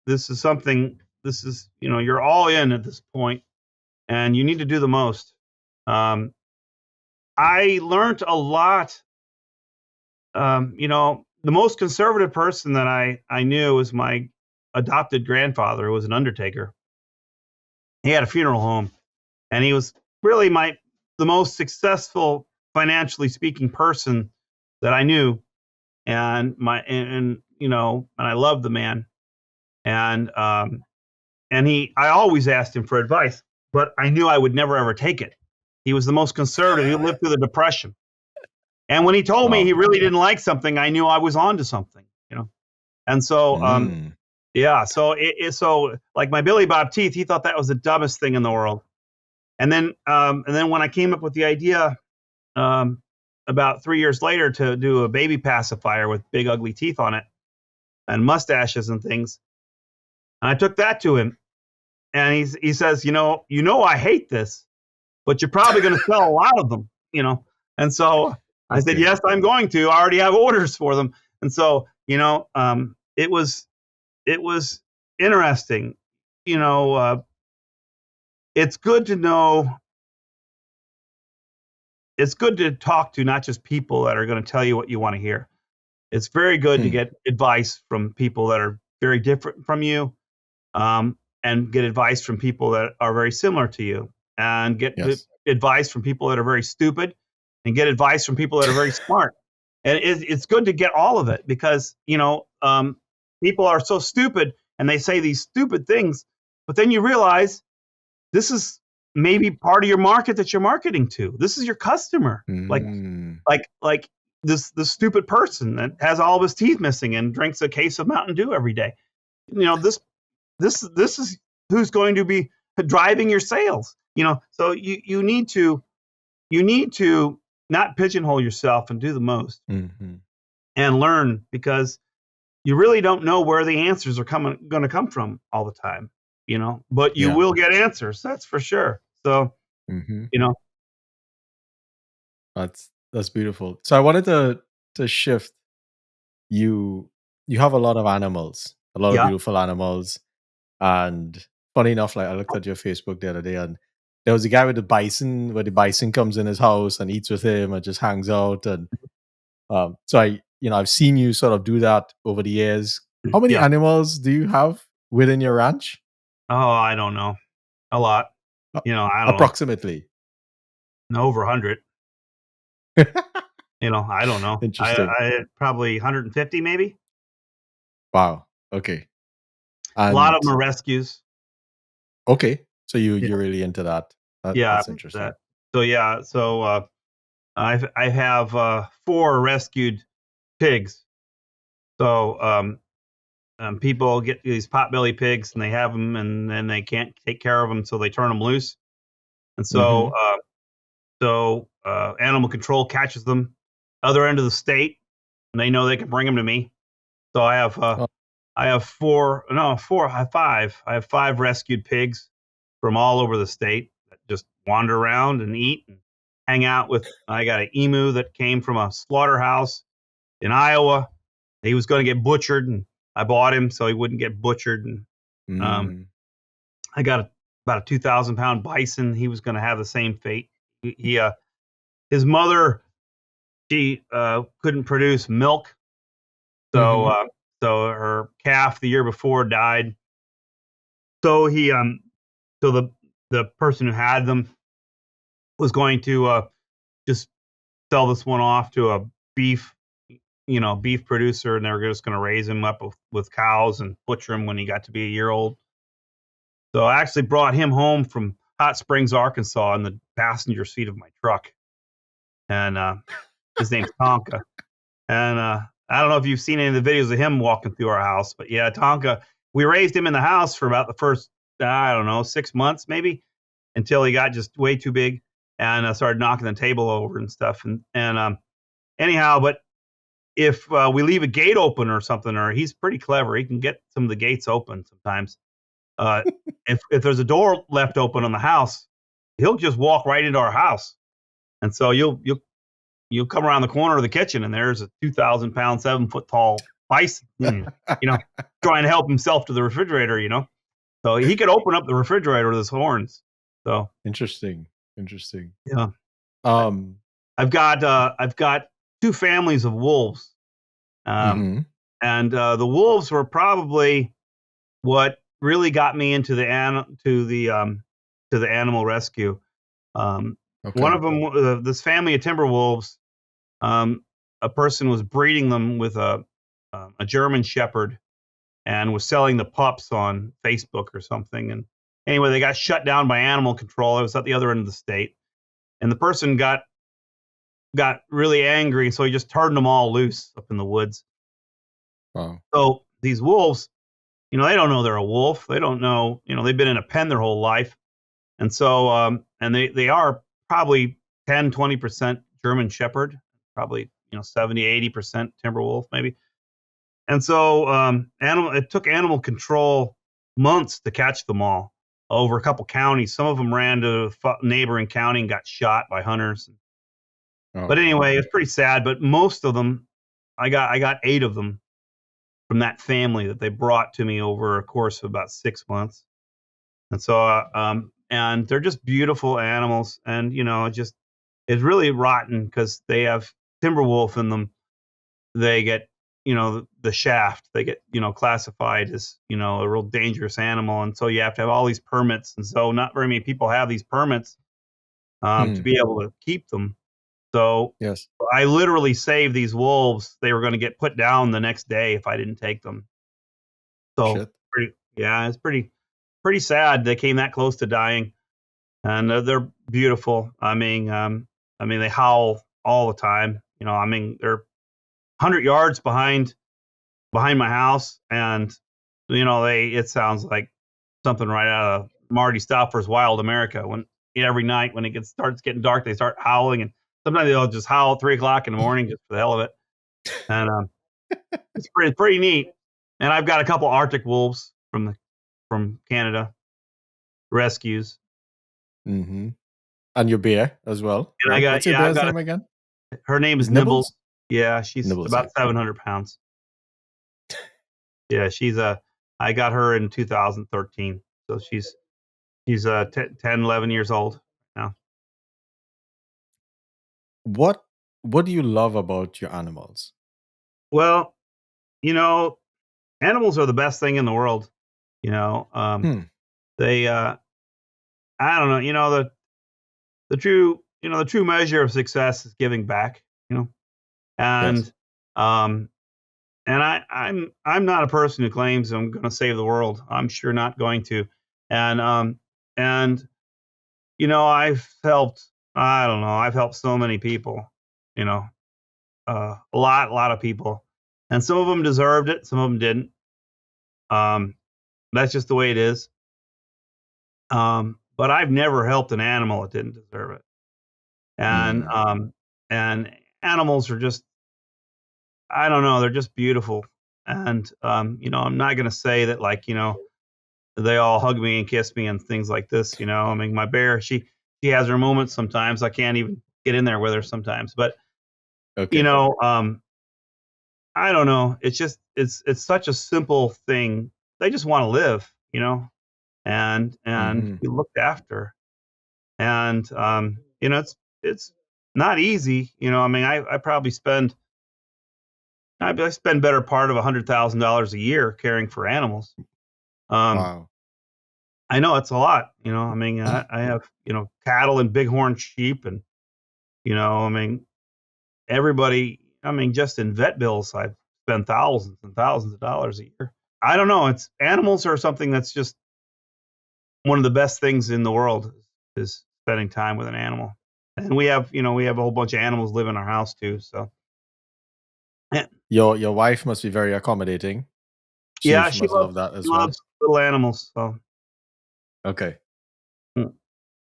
This is you're all in at this point, and you need to do the most. I learned a lot. The most conservative person that I knew was my adopted grandfather, who was an undertaker. He had a funeral home, and he was really the most successful, financially speaking, person that I knew. And I loved the man. And I always asked him for advice, but I knew I would never ever take it. He was the most conservative. He lived through the Depression. And when he told me he really didn't like something, I knew I was onto something, And so, so like my Billy Bob teeth, he thought that was the dumbest thing in the world. And then when I came up with the idea, about 3 years later, to do a baby pacifier with big ugly teeth on it and mustaches and things, and I took that to him, and he says, I hate this, but you're probably going to sell a lot of them, And so I said, yes, I'm going to. I already have orders for them. And so, it was interesting. It's good to know. It's good to talk to not just people that are going to tell you what you want to hear. It's very good to get advice from people that are very different from you, and get advice from people that are very similar to you, and get advice from people that are very stupid, and get advice from people that are very smart. And it's good to get all of it, because, people are so stupid and they say these stupid things, but then you realize this is maybe part of your market that you're marketing to. This is your customer. Like, like this stupid person that has all of his teeth missing and drinks a case of Mountain Dew every day. This is who's going to be driving your sales. So you need to not pigeonhole yourself and do the most and learn, because you really don't know where the answers are going to come from all the time, but you will get answers. That's for sure. So, that's beautiful. So I wanted to shift. You have a lot of animals, a lot of yeah. beautiful animals. And funny enough, like I looked at your Facebook the other day, and there was a guy with the bison, where the bison comes in his house and eats with him and just hangs out. And so I've seen you sort of do that over the years. How many Yeah. animals do you have within your ranch? Oh, I don't know. A lot. I don't Approximately. know. Over 100. I don't know. Interesting. I probably 150 maybe. Wow. Okay. A lot of them are rescues. Okay. So you're really into that. Yeah, That's interesting. So I have 4 rescued pigs. So people get these potbelly pigs and they have them, and then they can't take care of them, so they turn them loose. And so animal control catches them other end of the state, and they know they can bring them to me. So I have I have 5. I have 5 rescued pigs from all over the state that just wander around and eat and hang out with. I got an emu that came from a slaughterhouse in Iowa. He was going to get butchered, and I bought him so he wouldn't get butchered. And I got about a 2,000-pound bison. He was going to have the same fate. His mother, she couldn't produce milk, so her calf the year before died. So the person who had them was going to just sell this one off to a beef producer, and they were just going to raise him up with cows and butcher him when he got to be a year old. So I actually brought him home from Hot Springs, Arkansas, in the passenger seat of my truck, and his name's Tonka. And I don't know if you've seen any of the videos of him walking through our house, but yeah, Tonka. We raised him in the house for about the first 6 months maybe, until he got just way too big and started knocking the table over and stuff. And anyhow, but if we leave a gate open or something, or he's pretty clever, he can get some of the gates open sometimes. If there's a door left open on the house, he'll just walk right into our house, and so you'll come around the corner of the kitchen, and there's a 2,000-pound, 7-foot tall bison, trying to help himself to the refrigerator. So he could open up the refrigerator with his horns. So interesting. Yeah. I've got 2 families of wolves, and the wolves were probably what really got me into the animal rescue. One of them, this family of timber wolves, a person was breeding them with a German Shepherd and was selling the pups on Facebook or something. And anyway, they got shut down by animal control. It was at the other end of the state, and the person got really angry, so he just turned them all loose up in the woods. Wow. So these wolves, they don't know they're a wolf. They don't know, they've been in a pen their whole life. And so, and they are probably 10, 20% German Shepherd, probably, 70, 80% timber wolf, maybe. And so, it took animal control months to catch them all over a couple counties. Some of them ran to a neighboring county and got shot by hunters. But anyway, it's pretty sad. But most of them, I got 8 of them from that family that they brought to me over a course of about 6 months. And so, and they're just beautiful animals. And, it's really rotten because they have timber wolf in them. They get, the shaft, they get, classified as, a real dangerous animal. And so you have to have all these permits. And so not very many people have these permits to be able to keep them. So yes, I literally saved these wolves. They were going to get put down the next day if I didn't take them. So it's pretty sad. They came that close to dying, and they're beautiful. I mean, they howl all the time. I mean, they're 100 yards behind my house, and it sounds like something right out of Marty Stauffer's Wild America. When every night when it starts getting dark, they start howling, and sometimes they'll just howl at 3 o'clock in the morning just for the hell of it. And it's pretty neat. And I've got a couple Arctic wolves from Canada rescues. Mm-hmm. And your bear as well. And Right? What's your bear's name again? Her name is Nibbles? Nibbles. Yeah, she's Nibbles, about yeah. 700 pounds. Yeah, I got her in 2013. So she's 10, 11 years old now. What do you love about your animals? Well, animals are the best thing in the world. They, I don't know, the true measure of success is giving back, and, Yes. and I'm not a person who claims I'm going to save the world. I'm sure not going to. And I've helped so many people, a lot of people, and some of them deserved it, some of them didn't. That's just the way it is. But I've never helped an animal that didn't deserve it. And and animals are just, I don't know, they're just beautiful. And I'm not gonna say that, like, they all hug me and kiss me and things like this. I mean, my bear, she has her moments sometimes. I can't even get in there with her sometimes. But Okay. I don't know. It's just it's such a simple thing. They just want to live, and be looked after. And it's not easy. I mean, I probably spend better part of $100,000 a year caring for animals. Wow. I know it's a lot. I mean, I have cattle and bighorn sheep, and I mean, everybody. I mean, just in vet bills, I spend thousands and thousands of dollars a year. I don't know. It's animals are something that's just one of the best things in the world, is spending time with an animal. And we have a whole bunch of animals live in our house too. So Your wife must be very accommodating. She she must love that as well. loves little animals. So Okay. yeah,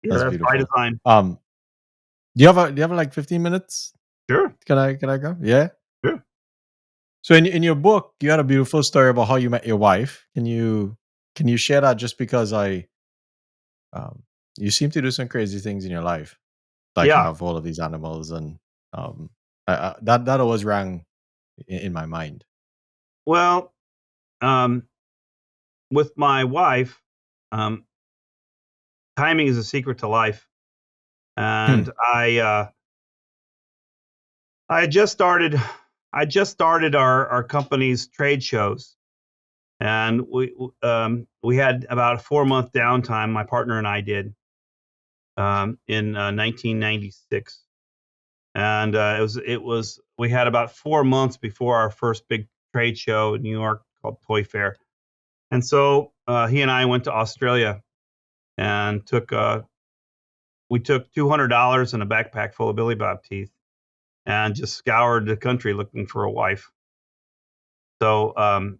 That's that's by beautiful. design. Do you have like 15 minutes? Sure. Can I go? Yeah. Sure. So in your book, you had a beautiful story about how you met your wife. Can you share that? Just because you seem to do some crazy things in your life, like Yeah. have all of these animals, and that always rang in my mind. Well, with my wife, um, timing is a secret to life, and I just started our company's trade shows, and we had about a 4-month downtime. My partner and I did, in 1996, and we had about 4 months before our first big trade show in New York called Toy Fair. And so he and I went to Australia and we took $200 and a backpack full of Billy Bob teeth and just scoured the country looking for a wife. So I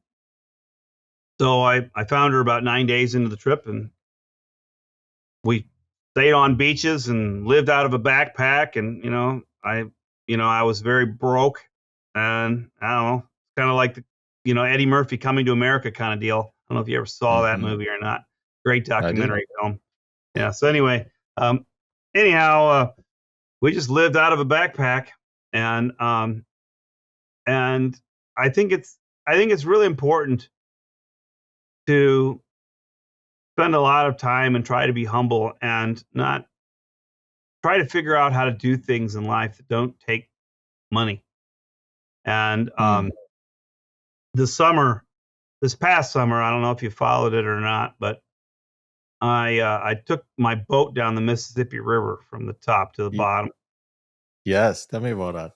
found her about 9 days into the trip, and we stayed on beaches and lived out of a backpack. And I was very broke, and I don't know, kind of like the Eddie Murphy Coming to America kind of deal. I don't know if you ever saw that movie or not. Great documentary film. Yeah. So anyway, anyhow, we just lived out of a backpack, and I think it's really important to spend a lot of time and try to be humble and not try to figure out how to do things in life that don't take money. And this past summer, I don't know if you followed it or not, but I took my boat down the Mississippi River from the top to the bottom. Yes, tell me about that.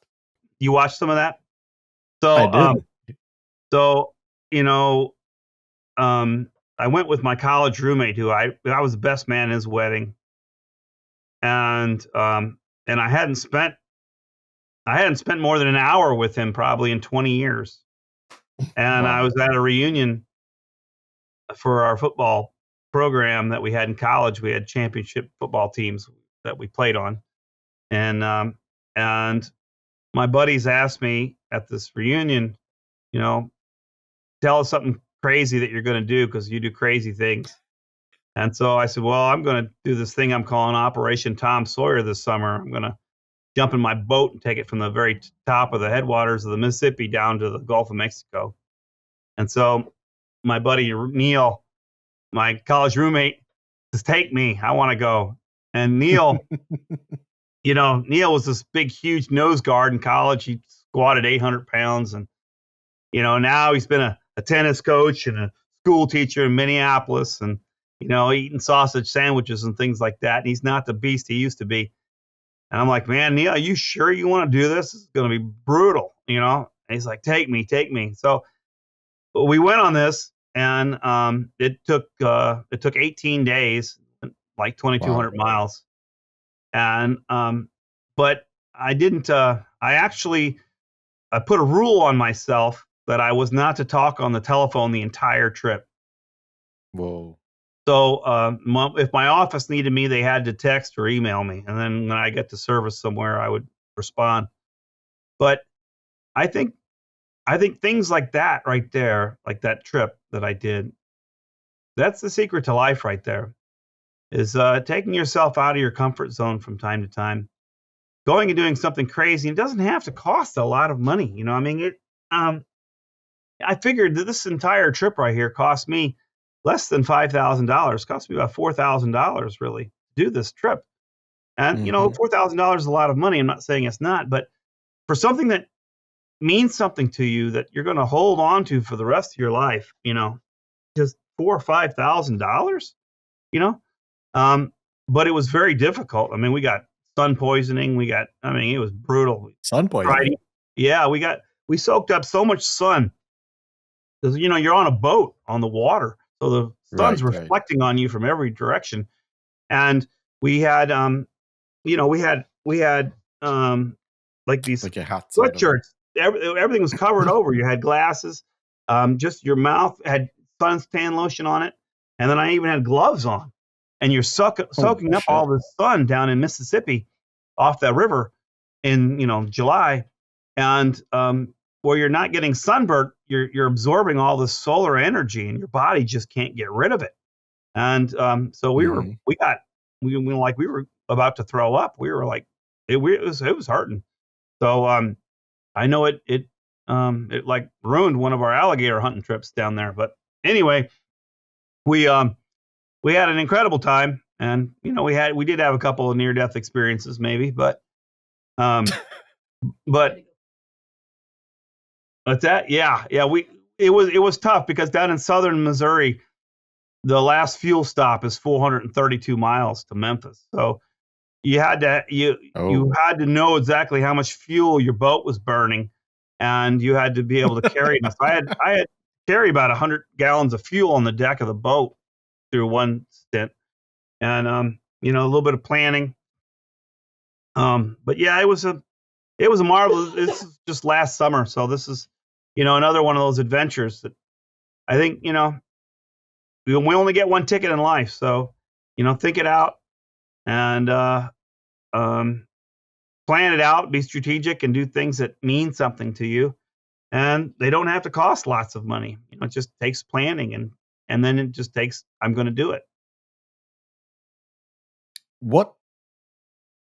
You watched some of that? So I did. So I went with my college roommate, who I was the best man in his wedding, and I hadn't spent I hadn't spent more than an hour with him probably in 20 years. And I Wow. was at a reunion for our football program that we had in college. We had championship football teams that we played on. And my buddies asked me at this reunion, you know, tell us something crazy that you're going to do because you do crazy things. And so I said, well, I'm going to do this thing I'm calling Operation Tom Sawyer this summer. I'm going to jump in my boat and take it from the very top of the headwaters of the Mississippi down to the Gulf of Mexico. And so my buddy Neil, my college roommate, says, take me. I want to go. And Neil, Neil was this big, huge nose guard in college. He squatted 800 pounds. And, now he's been a tennis coach and a school teacher in Minneapolis and, eating sausage sandwiches and things like that. And he's not the beast he used to be. And I'm like, man, Neil, are you sure you want to do this? It's going to be brutal, And he's like, take me. So we went on this, and it took 18 days, like 2,200 miles. And but I didn't. I put a rule on myself that I was not to talk on the telephone the entire trip. Whoa. So if my office needed me, they had to text or email me. And then when I get to service somewhere, I would respond. But I think things like that right there, like that trip that I did, that's the secret to life right there, is taking yourself out of your comfort zone from time to time, going and doing something crazy. It doesn't have to cost a lot of money. I figured that this entire trip right here cost me less than $5,000. Cost me about $4,000 really to do this trip. And, $4,000 is a lot of money. I'm not saying it's not, but for something that means something to you that you're going to hold on to for the rest of your life, just $4,000 or $5,000, but it was very difficult. I mean, we got sun poisoning. It was brutal. Sun poisoning? Yeah, we soaked up so much sun because, you're on a boat on the water. So the sun's reflecting on you from every direction. And we had, we had like these sweatshirts. Everything was covered over. You had glasses. Just your mouth had suntan lotion on it. And then I even had gloves on. And you're soaking up all the sun down in Mississippi off that river in, July. And where you're not getting sunburnt, you're absorbing all this solar energy and your body just can't get rid of it. And so we were about to throw up. We were like, it was hurting. So I know it like ruined one of our alligator hunting trips down there. But anyway, we had an incredible time, and we did have a couple of near-death experiences, maybe, but what's that? Yeah. It was tough because down in southern Missouri, the last fuel stop is 432 miles to Memphis. So you had to know exactly how much fuel your boat was burning, and you had to be able to carry enough. I had to carry about 100 gallons of fuel on the deck of the boat through one stint, and a little bit of planning. But yeah, it was a marvelous. This is just last summer, so this is another one of those adventures that I think we only get one ticket in life, so think it out and plan it out, be strategic, and do things that mean something to you, and they don't have to cost lots of money. It just takes planning, and then it just takes, I'm going to do it.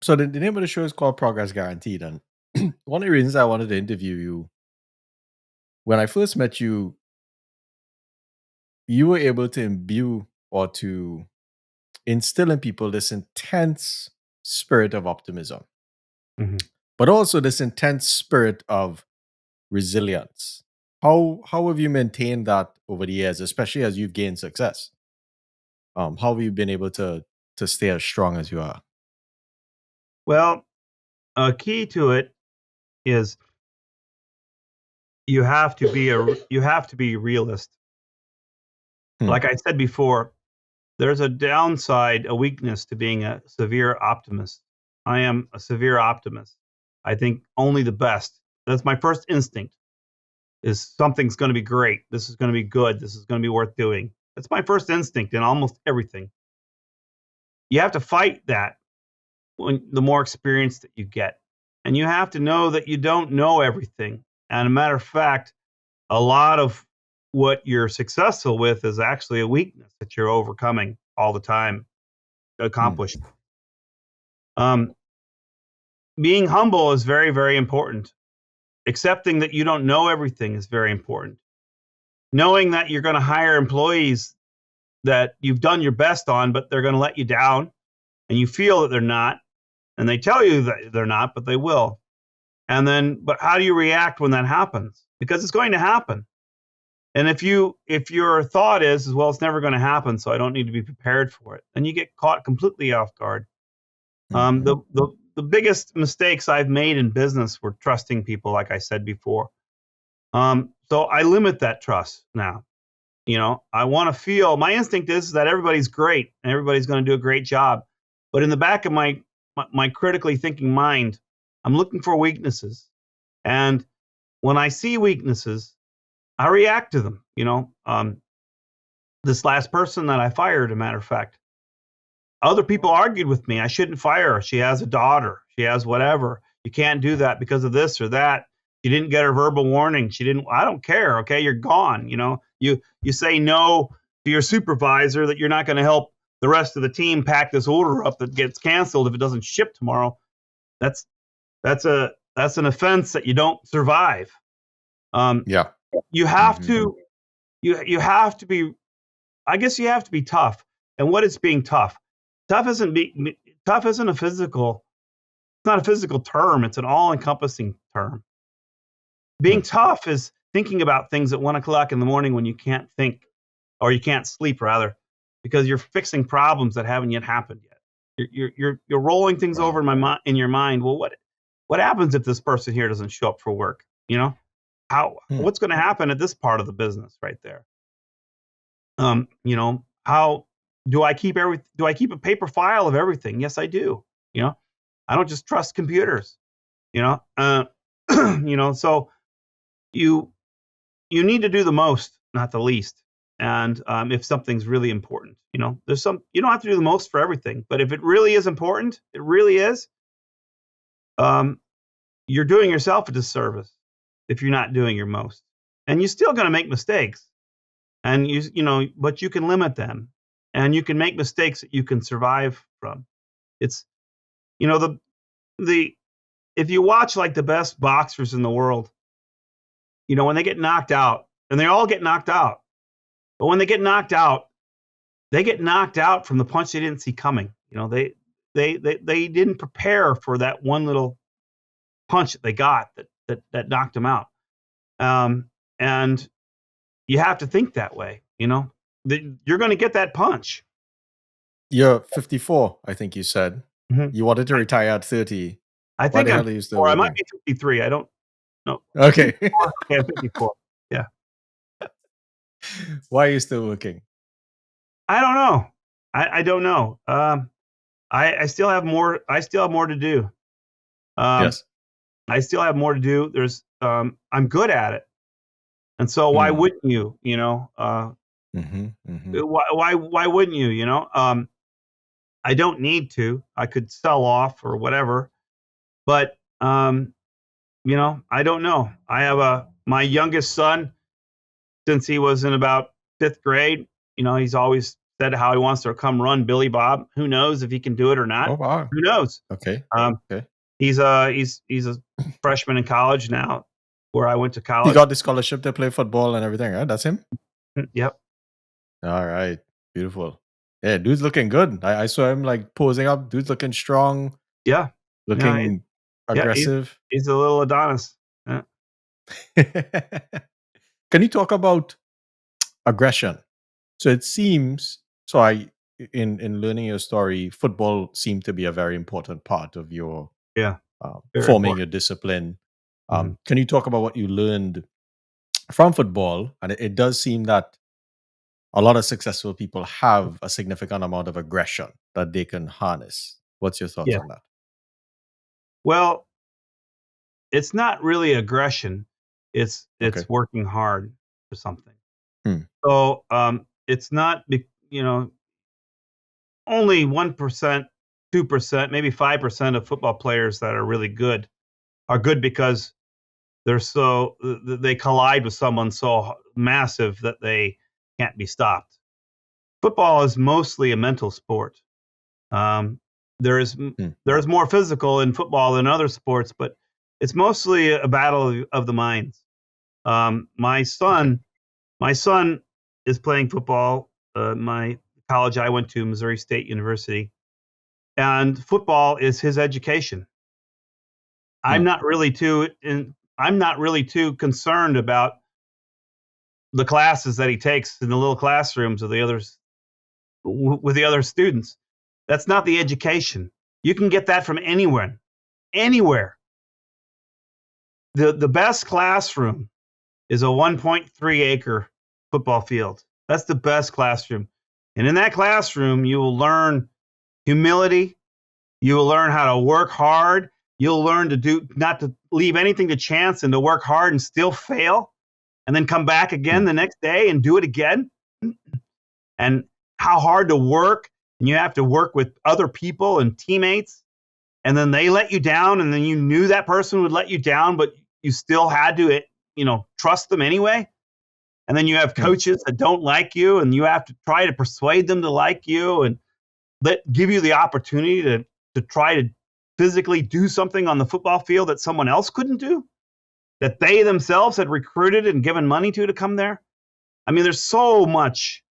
So the name of the show is called Progress Guaranteed, and one of the reasons I wanted to interview you, when I first met you, you were able to imbue or to instill in people this intense spirit of optimism, but also this intense spirit of resilience. How have you maintained that over the years, especially as you've gained success? How have you been able to stay as strong as you are? Well, a key to it is you have to be realist. Like I said before, there's a downside, a weakness to being a severe optimist. I am a severe optimist. I think only the best. That's my first instinct, is something's going to be great. This is going to be good. This is going to be worth doing. That's my first instinct in almost everything. You have to fight that when the more experience that you get. And you have to know that you don't know everything. And a matter of fact, a lot of what you're successful with is actually a weakness that you're overcoming all the time to accomplish. Being humble is very, very important. Accepting that you don't know everything is very important. Knowing that you're going to hire employees that you've done your best on, but they're going to let you down, and you feel that they're not, and they tell you that they're not, but they will. And then, but how do you react when that happens? Because it's going to happen. And if your thought is, well, it's never going to happen, so I don't need to be prepared for it, then you get caught completely off guard. The biggest mistakes I've made in business were trusting people, like I said before. So I limit that trust now. I want to feel, my instinct is that everybody's great and everybody's going to do a great job. But in the back of my critically thinking mind, I'm looking for weaknesses. And when I see weaknesses, I react to them. This last person that I fired, a matter of fact, other people argued with me. I shouldn't fire her. She has a daughter. She has whatever. You can't do that because of this or that. She didn't get her verbal warning. I don't care. Okay, you're gone. You say no to your supervisor that you're not going to help the rest of the team pack this order up that gets canceled if it doesn't ship tomorrow. That's an offense that you don't survive. You have to you have to be, I guess you have to be tough. And what is being tough? Tough isn't a physical, it's not a physical term, it's an all-encompassing term. Being tough is thinking about things at 1 o'clock in the morning when you can't think, or you can't sleep rather, because you're fixing problems that haven't yet happened yet. You're rolling things over in your mind. Well, what happens if this person here doesn't show up for work? What's going to happen at this part of the business right there? How do I keep a paper file of everything? Yes, I do. I don't just trust computers. So you need to do the most, not the least. And if something's really important, you don't have to do the most for everything. But if it really is important, it really is. You're doing yourself a disservice if you're not doing your most. And you're still going to make mistakes. And but you can limit them, and you can make mistakes that you can survive from. It's, if you watch like the best boxers in the world, when they get knocked out, and they all get knocked out, but when they get knocked out from the punch they didn't see coming. They didn't prepare for that one little punch that they got that knocked them out. And you have to think that way. You're going to get that punch. You're 54, I think you said. Mm-hmm. You wanted to retire at 30. I think I'm 54. I might be 53. I don't know. Okay. Yeah, 54. Yeah. Why are you still working? I don't know. I don't know. I still have more. I still have more to do. Yes. I still have more to do. I'm good at it, and so why wouldn't you? Why wouldn't you? I don't need to. I could sell off or whatever, but I don't know. I have my youngest son, since he was in about 5th grade. He's always said how he wants to come run Billy Bob. Who knows if he can do it or not? Oh, wow. Who knows? Okay. Okay. He's a freshman in college now, where I went to college. He got the scholarship to play football and everything, right? That's him? Yep. All right. Beautiful. Yeah, dude's looking good. I saw him like posing up. Dude's looking strong. Yeah. Looking aggressive. He's a little Adonis. Yeah. Can you talk about aggression? So it seems, in learning your story, football seemed to be a very important part of your forming your discipline. Can you talk about what you learned from football? And it does seem that a lot of successful people have a significant amount of aggression that they can harness. What's your thoughts on that? Well, it's not really aggression. It's working hard for something. So it's not, only 1%, 2%, maybe 5% of football players that are really good are good because they collide with someone so massive that they can't be stopped. Football is mostly a mental sport. There's more physical in football than other sports, but it's mostly a battle of the minds. My son is playing football. My college I went to, Missouri State University, and football is his education. I'm not really too concerned about the classes that he takes in the little classrooms of the others with the other students. That's not the education. You can get that from anywhere. The best classroom is a 1.3 acre football field. That's the best classroom. And in that classroom, you will learn humility. You will learn how to work hard. You'll learn not to leave anything to chance and to work hard and still fail, and then come back again the next day and do it again. And how hard to work. And you have to work with other people and teammates. And then they let you down, and then you knew that person would let you down, but you still had to, trust them anyway. And then you have coaches that don't like you, and you have to try to persuade them to like you and give you the opportunity to try to physically do something on the football field that someone else couldn't do, that they themselves had recruited and given money to come there. I mean, there's so much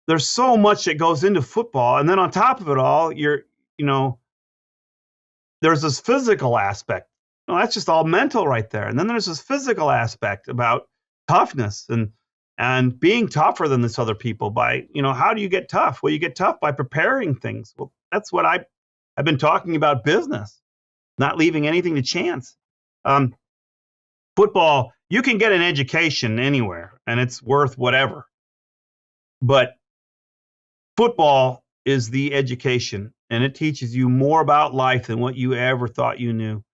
that goes into football. And then on top of it all, there's this physical aspect. Well, that's just all mental right there. And then there's this physical aspect about toughness and being tougher than this other people by, how do you get tough? Well, you get tough by preparing things. Well, that's what I've been talking about business, not leaving anything to chance. Football, you can get an education anywhere and it's worth whatever. But football is the education, and it teaches you more about life than what you ever thought you knew.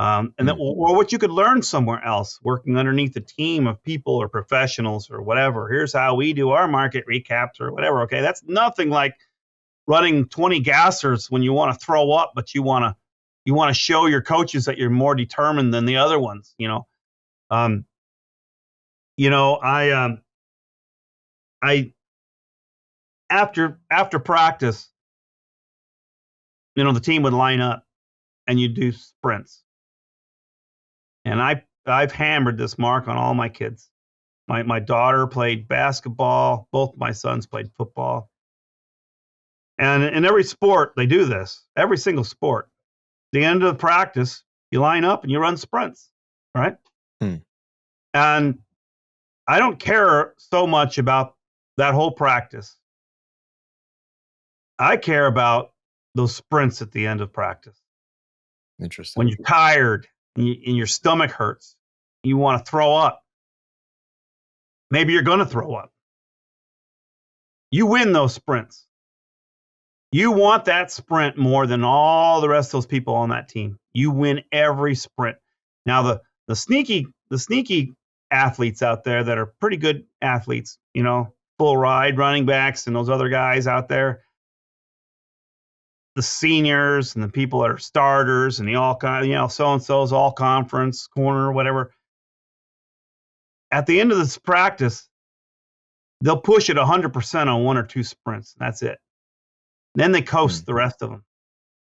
Or what you could learn somewhere else, working underneath a team of people or professionals or whatever. Here's how we do our market recaps or whatever. Okay, that's nothing like running 20 gassers when you want to throw up, but you want to show your coaches that you're more determined than the other ones. After practice, the team would line up and you do sprints. And I've hammered this mark on all my kids. My daughter played basketball. Both my sons played football. And in every sport, they do this. Every single sport. At the end of the practice, you line up and you run sprints, right? And I don't care so much about that whole practice. I care about those sprints at the end of practice. Interesting. When you're tired and your stomach hurts, you want to throw up. Maybe you're going to throw up. You win those sprints. You want that sprint more than all the rest of those people on that team. You win every sprint. Now, the sneaky athletes out there that are pretty good athletes, full ride running backs and those other guys out there, the seniors and the people that are starters and the all kind, so-and-so's all conference corner, whatever. At the end of this practice, they'll push it 100% on one or two sprints. That's it. Then they coast the rest of them.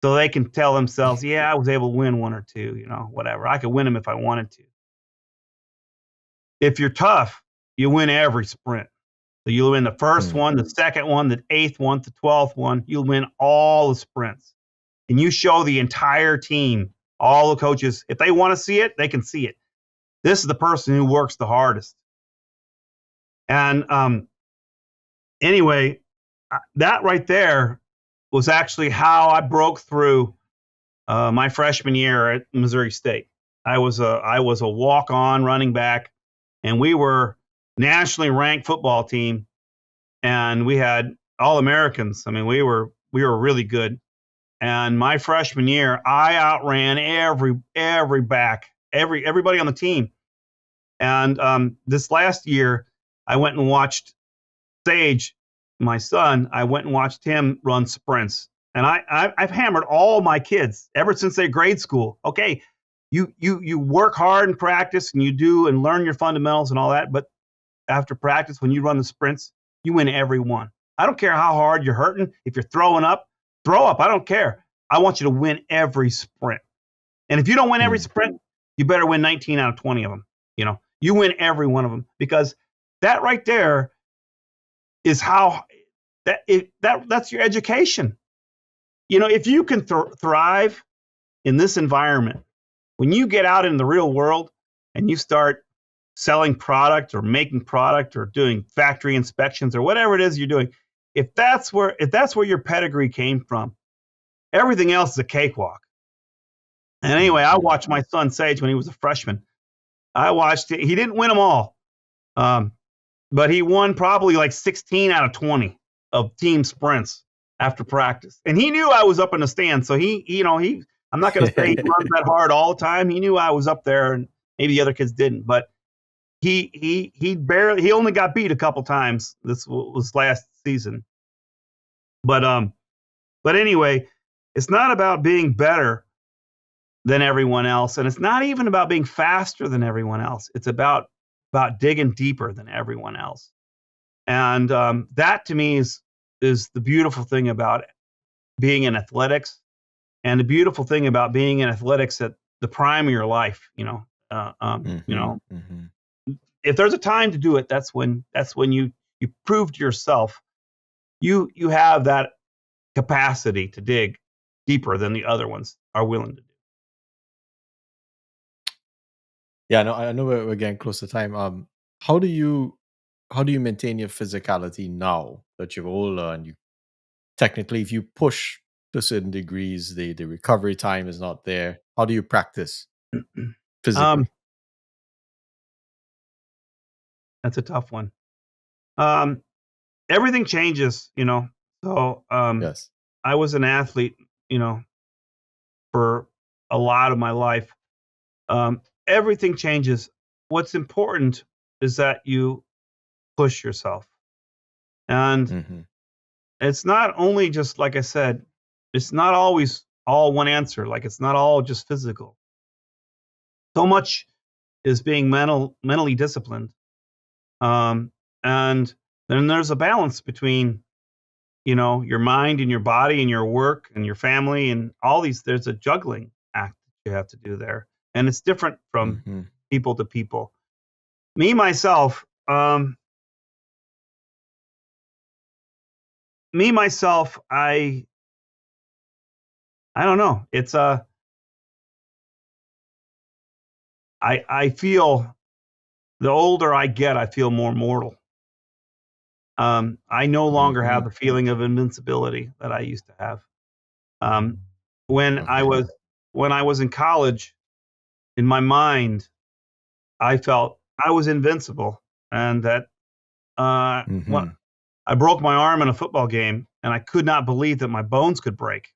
So they can tell themselves, yeah, I was able to win one or two, whatever. I could win them if I wanted to. If you're tough, you win every sprint. So you'll win the first one, the second one, the 8th one, the 12th one. You'll win all the sprints. And you show the entire team, all the coaches, if they want to see it, they can see it. This is the person who works the hardest. And anyway, that right there was actually how I broke through my freshman year at Missouri State. I was a walk-on running back, and we were nationally ranked football team, and we had all Americans. I mean, we were really good. And my freshman year, I outran everybody on the team. And this last year, I went and watched Sage, my son. I went and watched him run sprints, and I've hammered all my kids ever since they're grade school. Okay, you work hard and practice, and you do and learn your fundamentals and all that. But after practice, when you run the sprints, you win every one. I don't care how hard you're hurting. If you're throwing up, throw up. I don't care. I want you to win every sprint. And if you don't win every sprint, you better win 19 out of 20 of them. You win every one of them, because that right there is how that's your education. If you can thrive in this environment, when you get out in the real world and you start selling product or making product or doing factory inspections or whatever it is you're doing, if that's where your pedigree came from, everything else is a cakewalk. And anyway, I watched my son Sage when he was a freshman. I watched it. He didn't win them all, but he won probably like 16 out of 20 of team sprints after practice. And he knew I was up in the stand, so I'm not going to say he runs that hard all the time. He knew I was up there, and maybe the other kids didn't, but he only got beat a couple times. This was last season. But anyway, it's not about being better than everyone else, and it's not even about being faster than everyone else. It's about digging deeper than everyone else. And that to me is the beautiful thing about being in athletics, and the beautiful thing about being in athletics at the prime of your life. If there's a time to do it, that's when you prove to yourself you have that capacity to dig deeper than the other ones are willing to do. Yeah, no, I know we're getting close to time. How do you maintain your physicality now that you're older, and you technically, if you push to certain degrees, the recovery time is not there? How do you practice physically? That's a tough one. Everything changes, So Yes. I was an athlete, for a lot of my life. Everything changes. What's important is that you push yourself. And it's not only just, like I said, it's not always all one answer. Like, it's not all just physical. So much is being mentally disciplined. And then there's a balance between, your mind and your body and your work and your family and all these. There's a juggling act that you have to do there. And it's different from people to people. Me, myself, I don't know. It's I feel, the older I get, I feel more mortal. I no longer have the feeling of invincibility that I used to have. When I was in college, in my mind, I felt I was invincible, and that when I broke my arm in a football game, and I could not believe that my bones could break.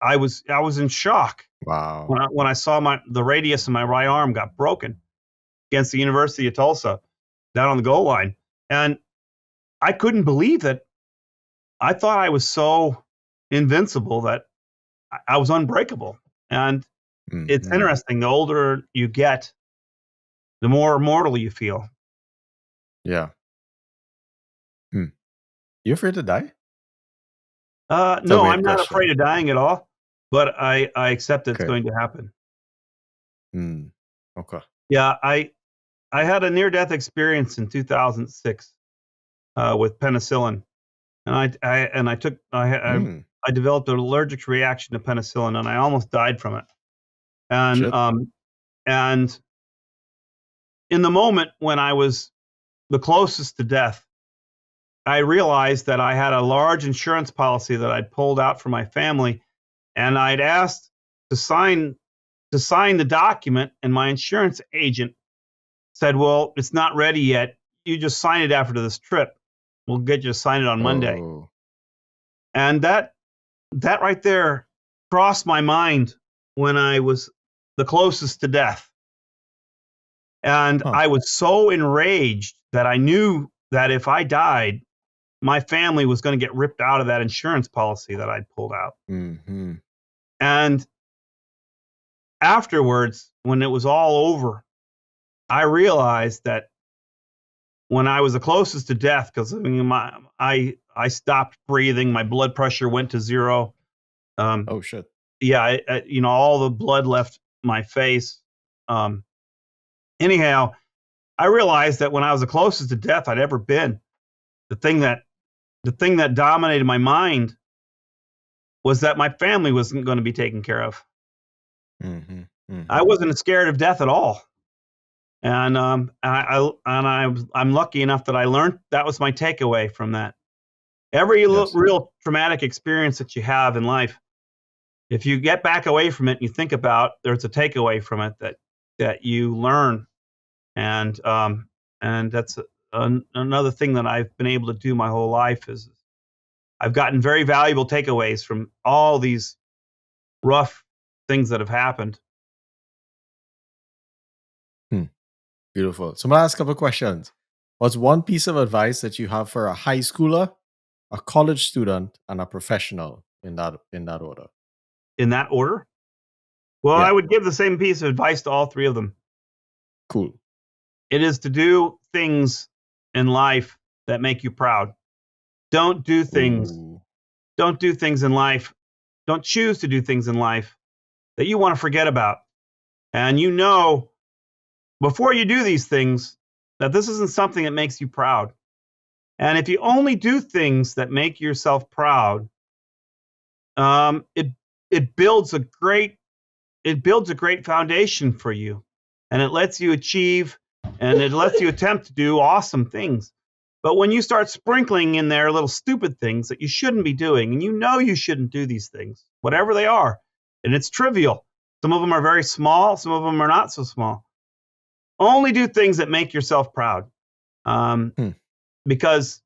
I was in shock. Wow. When I saw the radius of my right arm got broken against the University of Tulsa down on the goal line, and I couldn't believe that. I thought I was so invincible that I was unbreakable. And it's interesting. The older you get, the more mortal you feel. Yeah. You afraid to die? No, I'm not afraid of dying at all, but I accept it's going to happen. Okay. Yeah, I had a near-death experience in 2006 with penicillin, and I developed an allergic reaction to penicillin, and I almost died from it. And in the moment when I was the closest to death, I realized that I had a large insurance policy that I'd pulled out for my family, and I'd asked to sign the document, and my insurance agent said, "Well, it's not ready yet. You just sign it after this trip. We'll get you to sign it on Monday." And that right there crossed my mind when I was the closest to death. And I was so enraged that I knew that if I died, my family was going to get ripped out of that insurance policy that I'd pulled out. Mm-hmm. And afterwards, when it was all over, I realized that when I was the closest to death, because I stopped breathing, my blood pressure went to zero. Oh shit! Yeah, all the blood left my face. Anyhow, I realized that when I was the closest to death I'd ever been, the thing that dominated my mind was that my family wasn't going to be taken care of. Mm-hmm. Mm-hmm. I wasn't scared of death at all. And I'm lucky enough that I learned that was my takeaway from that. Every real traumatic experience that you have in life, if you get back away from it and you think about, there's a takeaway from it that you learn, and that's another thing that I've been able to do my whole life is I've gotten very valuable takeaways from all these rough things that have happened. Beautiful. So I'm gonna ask a couple of questions. What's one piece of advice that you have for a high schooler, a college student, and a professional in that order? In that order? Well, Yeah. I would give the same piece of advice to all three of them. Cool. It is to do things in life that make you proud. Don't do things. Ooh. Don't do things in life. Don't choose to do things in life that you want to forget about. And before you do these things, that this isn't something that makes you proud. And if you only do things that make yourself proud, it builds a great foundation for you, and it lets you achieve, and it lets you attempt to do awesome things. But when you start sprinkling in there little stupid things that you shouldn't be doing, and you shouldn't do these things, whatever they are, and it's trivial. Some of them are very small, some of them are not so small. Only do things that make yourself proud. Because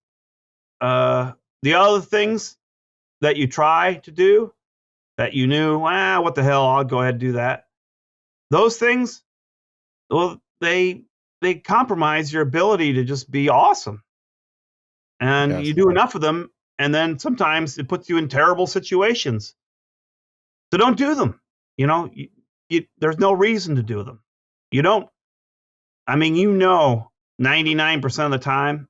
the other things that you try to do that you knew, what the hell, I'll go ahead and do that. Those things, well, they compromise your ability to just be awesome. And you do enough of them, and then sometimes it puts you in terrible situations. So don't do them. There's no reason to do them. You don't. 99% of the time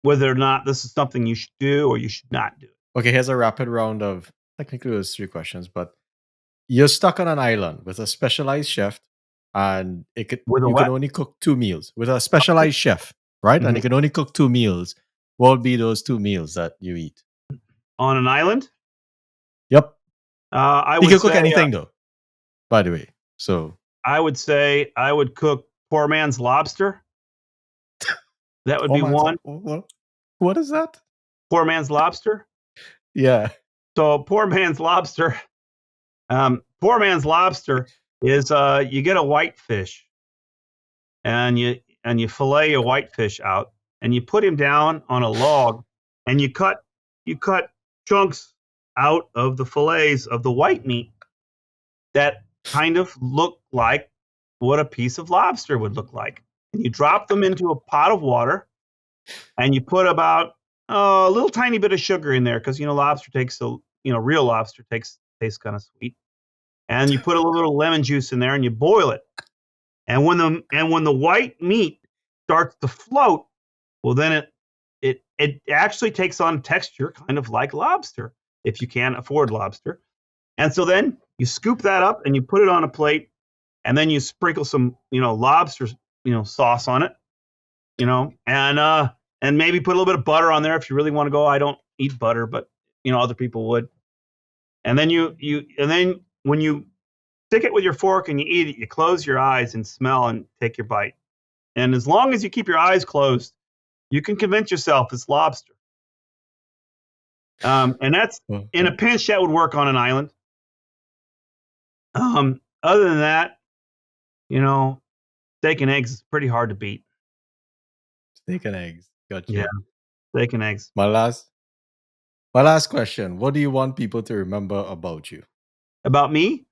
whether or not this is something you should do or you should not do. Okay, here's a rapid round of, technically there's 3 questions, but you're stuck on an island with a specialized chef, and you can only cook 2 meals with a specialized chef, right? Mm-hmm. And you can only cook 2 meals. What would be those 2 meals that you eat? On an island? Yep. You can cook anything though, by the way. So I would say I would cook poor man's lobster. That would be one. What is that? Poor man's lobster? Yeah. So poor man's lobster. Poor man's lobster is you get a whitefish, and you fillet a whitefish out, and you put him down on a log, and you cut chunks out of the fillets of the white meat that kind of look like what a piece of lobster would look like. And you drop them into a pot of water, and you put about a little tiny bit of sugar in there, because lobster tastes real lobster tastes kind of sweet. And you put a little lemon juice in there, and you boil it. And when the white meat starts to float, well, then it actually takes on texture kind of like lobster, if you can't afford lobster. And so then you scoop that up and you put it on a plate, and then you sprinkle some lobster sauce on it, and maybe put a little bit of butter on there if you really want to go. I don't eat butter, but other people would. And then when you stick it with your fork and you eat it, you close your eyes and smell and take your bite. And as long as you keep your eyes closed, you can convince yourself it's lobster. And that's, in a pinch, that would work on an island. Other than that, steak and eggs is pretty hard to beat. Steak and eggs. Gotcha. Yeah, steak and eggs. My last question. What do you want people to remember about you? About me?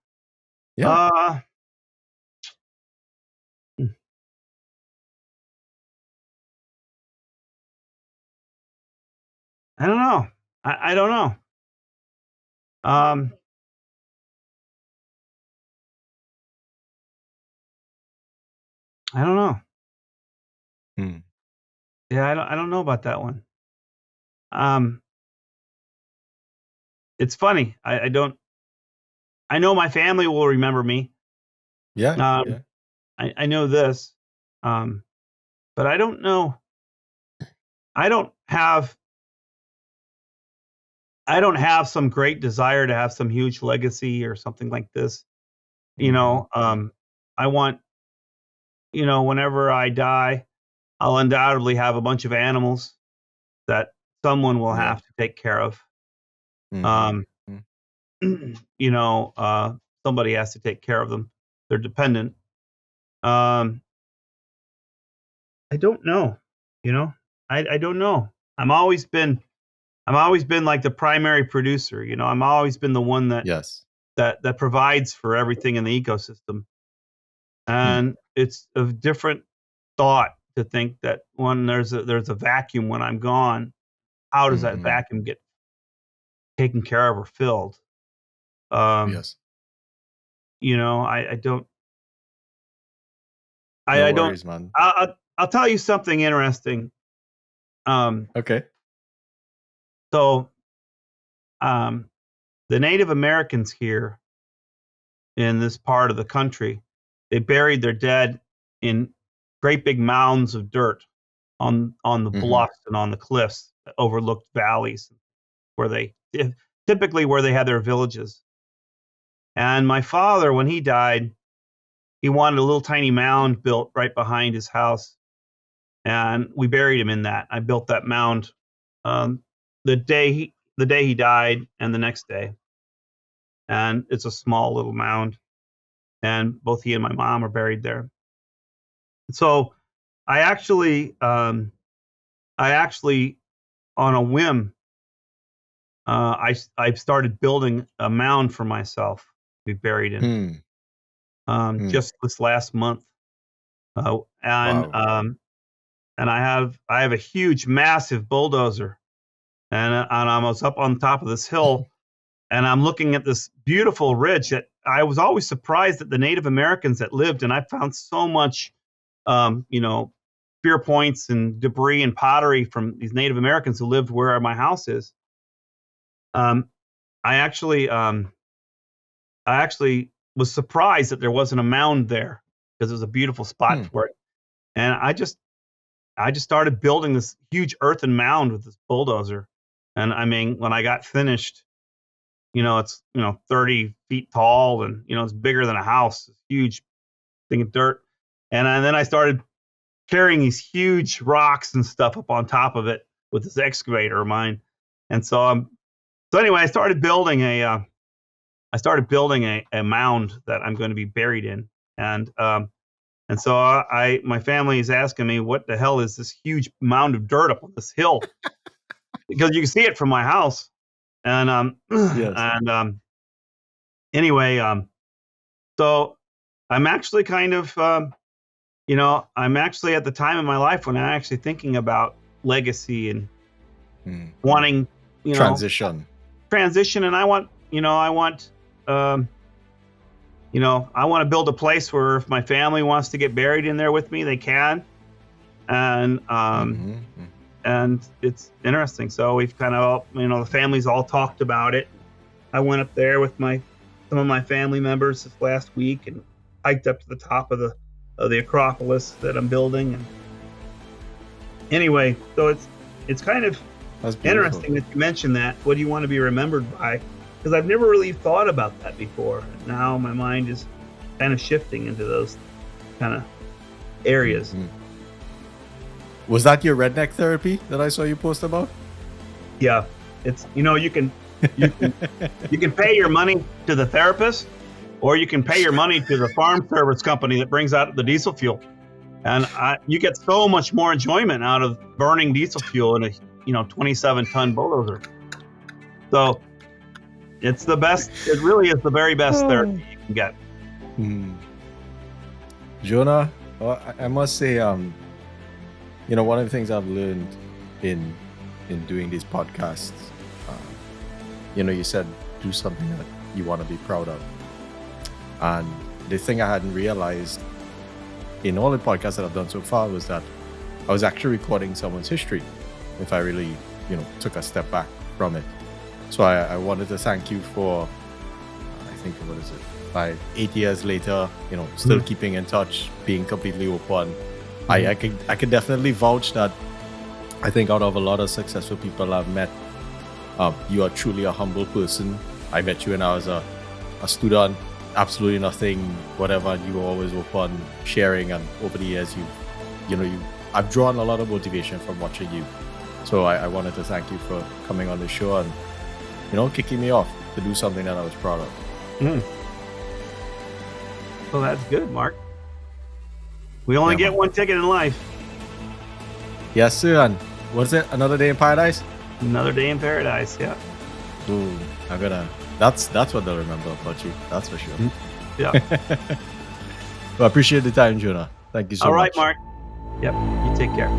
Yeah. Uh, I don't know. I don't know. Um, I don't know. Hmm. Yeah, I don't know about that one. Um, it's funny. I don't. I know my family will remember me. Yeah. Um, Yeah. I know this, um, but I don't know. I don't have. I don't have some great desire to have some huge legacy or something like this. You Mm-hmm. know, I want. Whenever I die, I'll undoubtedly have a bunch of animals that someone will Yeah. have to take care of. Mm-hmm. Um, you know, somebody has to take care of them. They're dependent. Um, I don't know. You know, I don't know. I'm always been like the primary producer. I'm always been the one that Yes. that provides for everything in the ecosystem. Hmm. And it's a different thought to think that when there's a vacuum when I'm gone, how does that Mm-hmm. vacuum get taken care of or filled? Um, Yes. I don't. No I don't. worries, man. I'll tell you something interesting. Um, Okay. so um, the Native Americans here in this part of the country, they buried their dead in great big mounds of dirt on the Mm-hmm. bluffs and on the cliffs that overlooked valleys where they typically where they had their villages. And my father, when he died, he wanted a little tiny mound built right behind his house, and we buried him in that. I built that mound um, the day he died, and the next day. And it's a small little mound, and both he and my mom are buried there. So I actually, on a whim, I started building a mound for myself to be buried in Hmm. just this last month, uh, and Wow. um, and I have a huge, massive bulldozer, and I was up on top of this hill, and I'm looking at this beautiful ridge that I was always surprised at the Native Americans that lived, and I found so much, spear points and debris and pottery from these Native Americans who lived where my house is. Um, I actually, um, I actually was surprised that there wasn't a mound there because it was a beautiful spot Hmm. for it, and I just started building this huge earthen mound with this bulldozer. And I mean, when I got finished, it's 30 feet tall, and it's bigger than a house, this huge thing of dirt. And then I started carrying these huge rocks and stuff up on top of it with this excavator of mine. And so anyway, I started building a mound that I'm going to be buried in. And so my family is asking me, what the hell is this huge mound of dirt up on this hill? Because you can see it from my house. And Yes. anyway, so I'm actually kind of, I'm actually at the time in my life when I'm actually thinking about legacy and Hmm. wanting, Transition. transition. And um, I want to build a place where if my family wants to get buried in there with me, they can. And Mm-hmm. and it's interesting. So we've kind of, the family's all talked about it. I went up there with some of my family members this last week and hiked up to the top of the Acropolis that I'm building. And anyway, so it's kind of That's beautiful. interesting that you mentioned that. What do you want to be remembered by? Because I've never really thought about that before. Now my mind is kind of shifting into those kind of areas. Mhm. Was that your redneck therapy that I saw you post about? Yeah, it's you can you can pay your money to the therapist, or you can pay your money to the farm service company that brings out the diesel fuel, and you get so much more enjoyment out of burning diesel fuel in a 27-ton bulldozer. So It's the best. It really is the very best therapy you can get. Jonah, well, I must say, one of the things I've learned in doing these podcasts, you said do something that you want to be proud of. And the thing I hadn't realized in all the podcasts that I've done so far was that I was actually recording someone's history if I really, took a step back from it. So I wanted to thank you for, I think, 8 years later, still keeping in touch, being completely open. I could definitely vouch that I think out of a lot of successful people I've met, you are truly a humble person. I met you when I was a student, absolutely nothing, whatever. You were always open, sharing, and over the years, I've drawn a lot of motivation from watching you. So I wanted to thank you for coming on the show and, kicking me off to do something that I was proud of. Well, that's good, Mark. We only get one ticket in life. Yes, sir. And what's it? Another day in paradise? Another day in paradise, yeah. Ooh, that's what they'll remember about you. That's for sure. Yeah. Well, I appreciate the time, Jonah. Thank you so much. All right, Mark. Yep. You take care.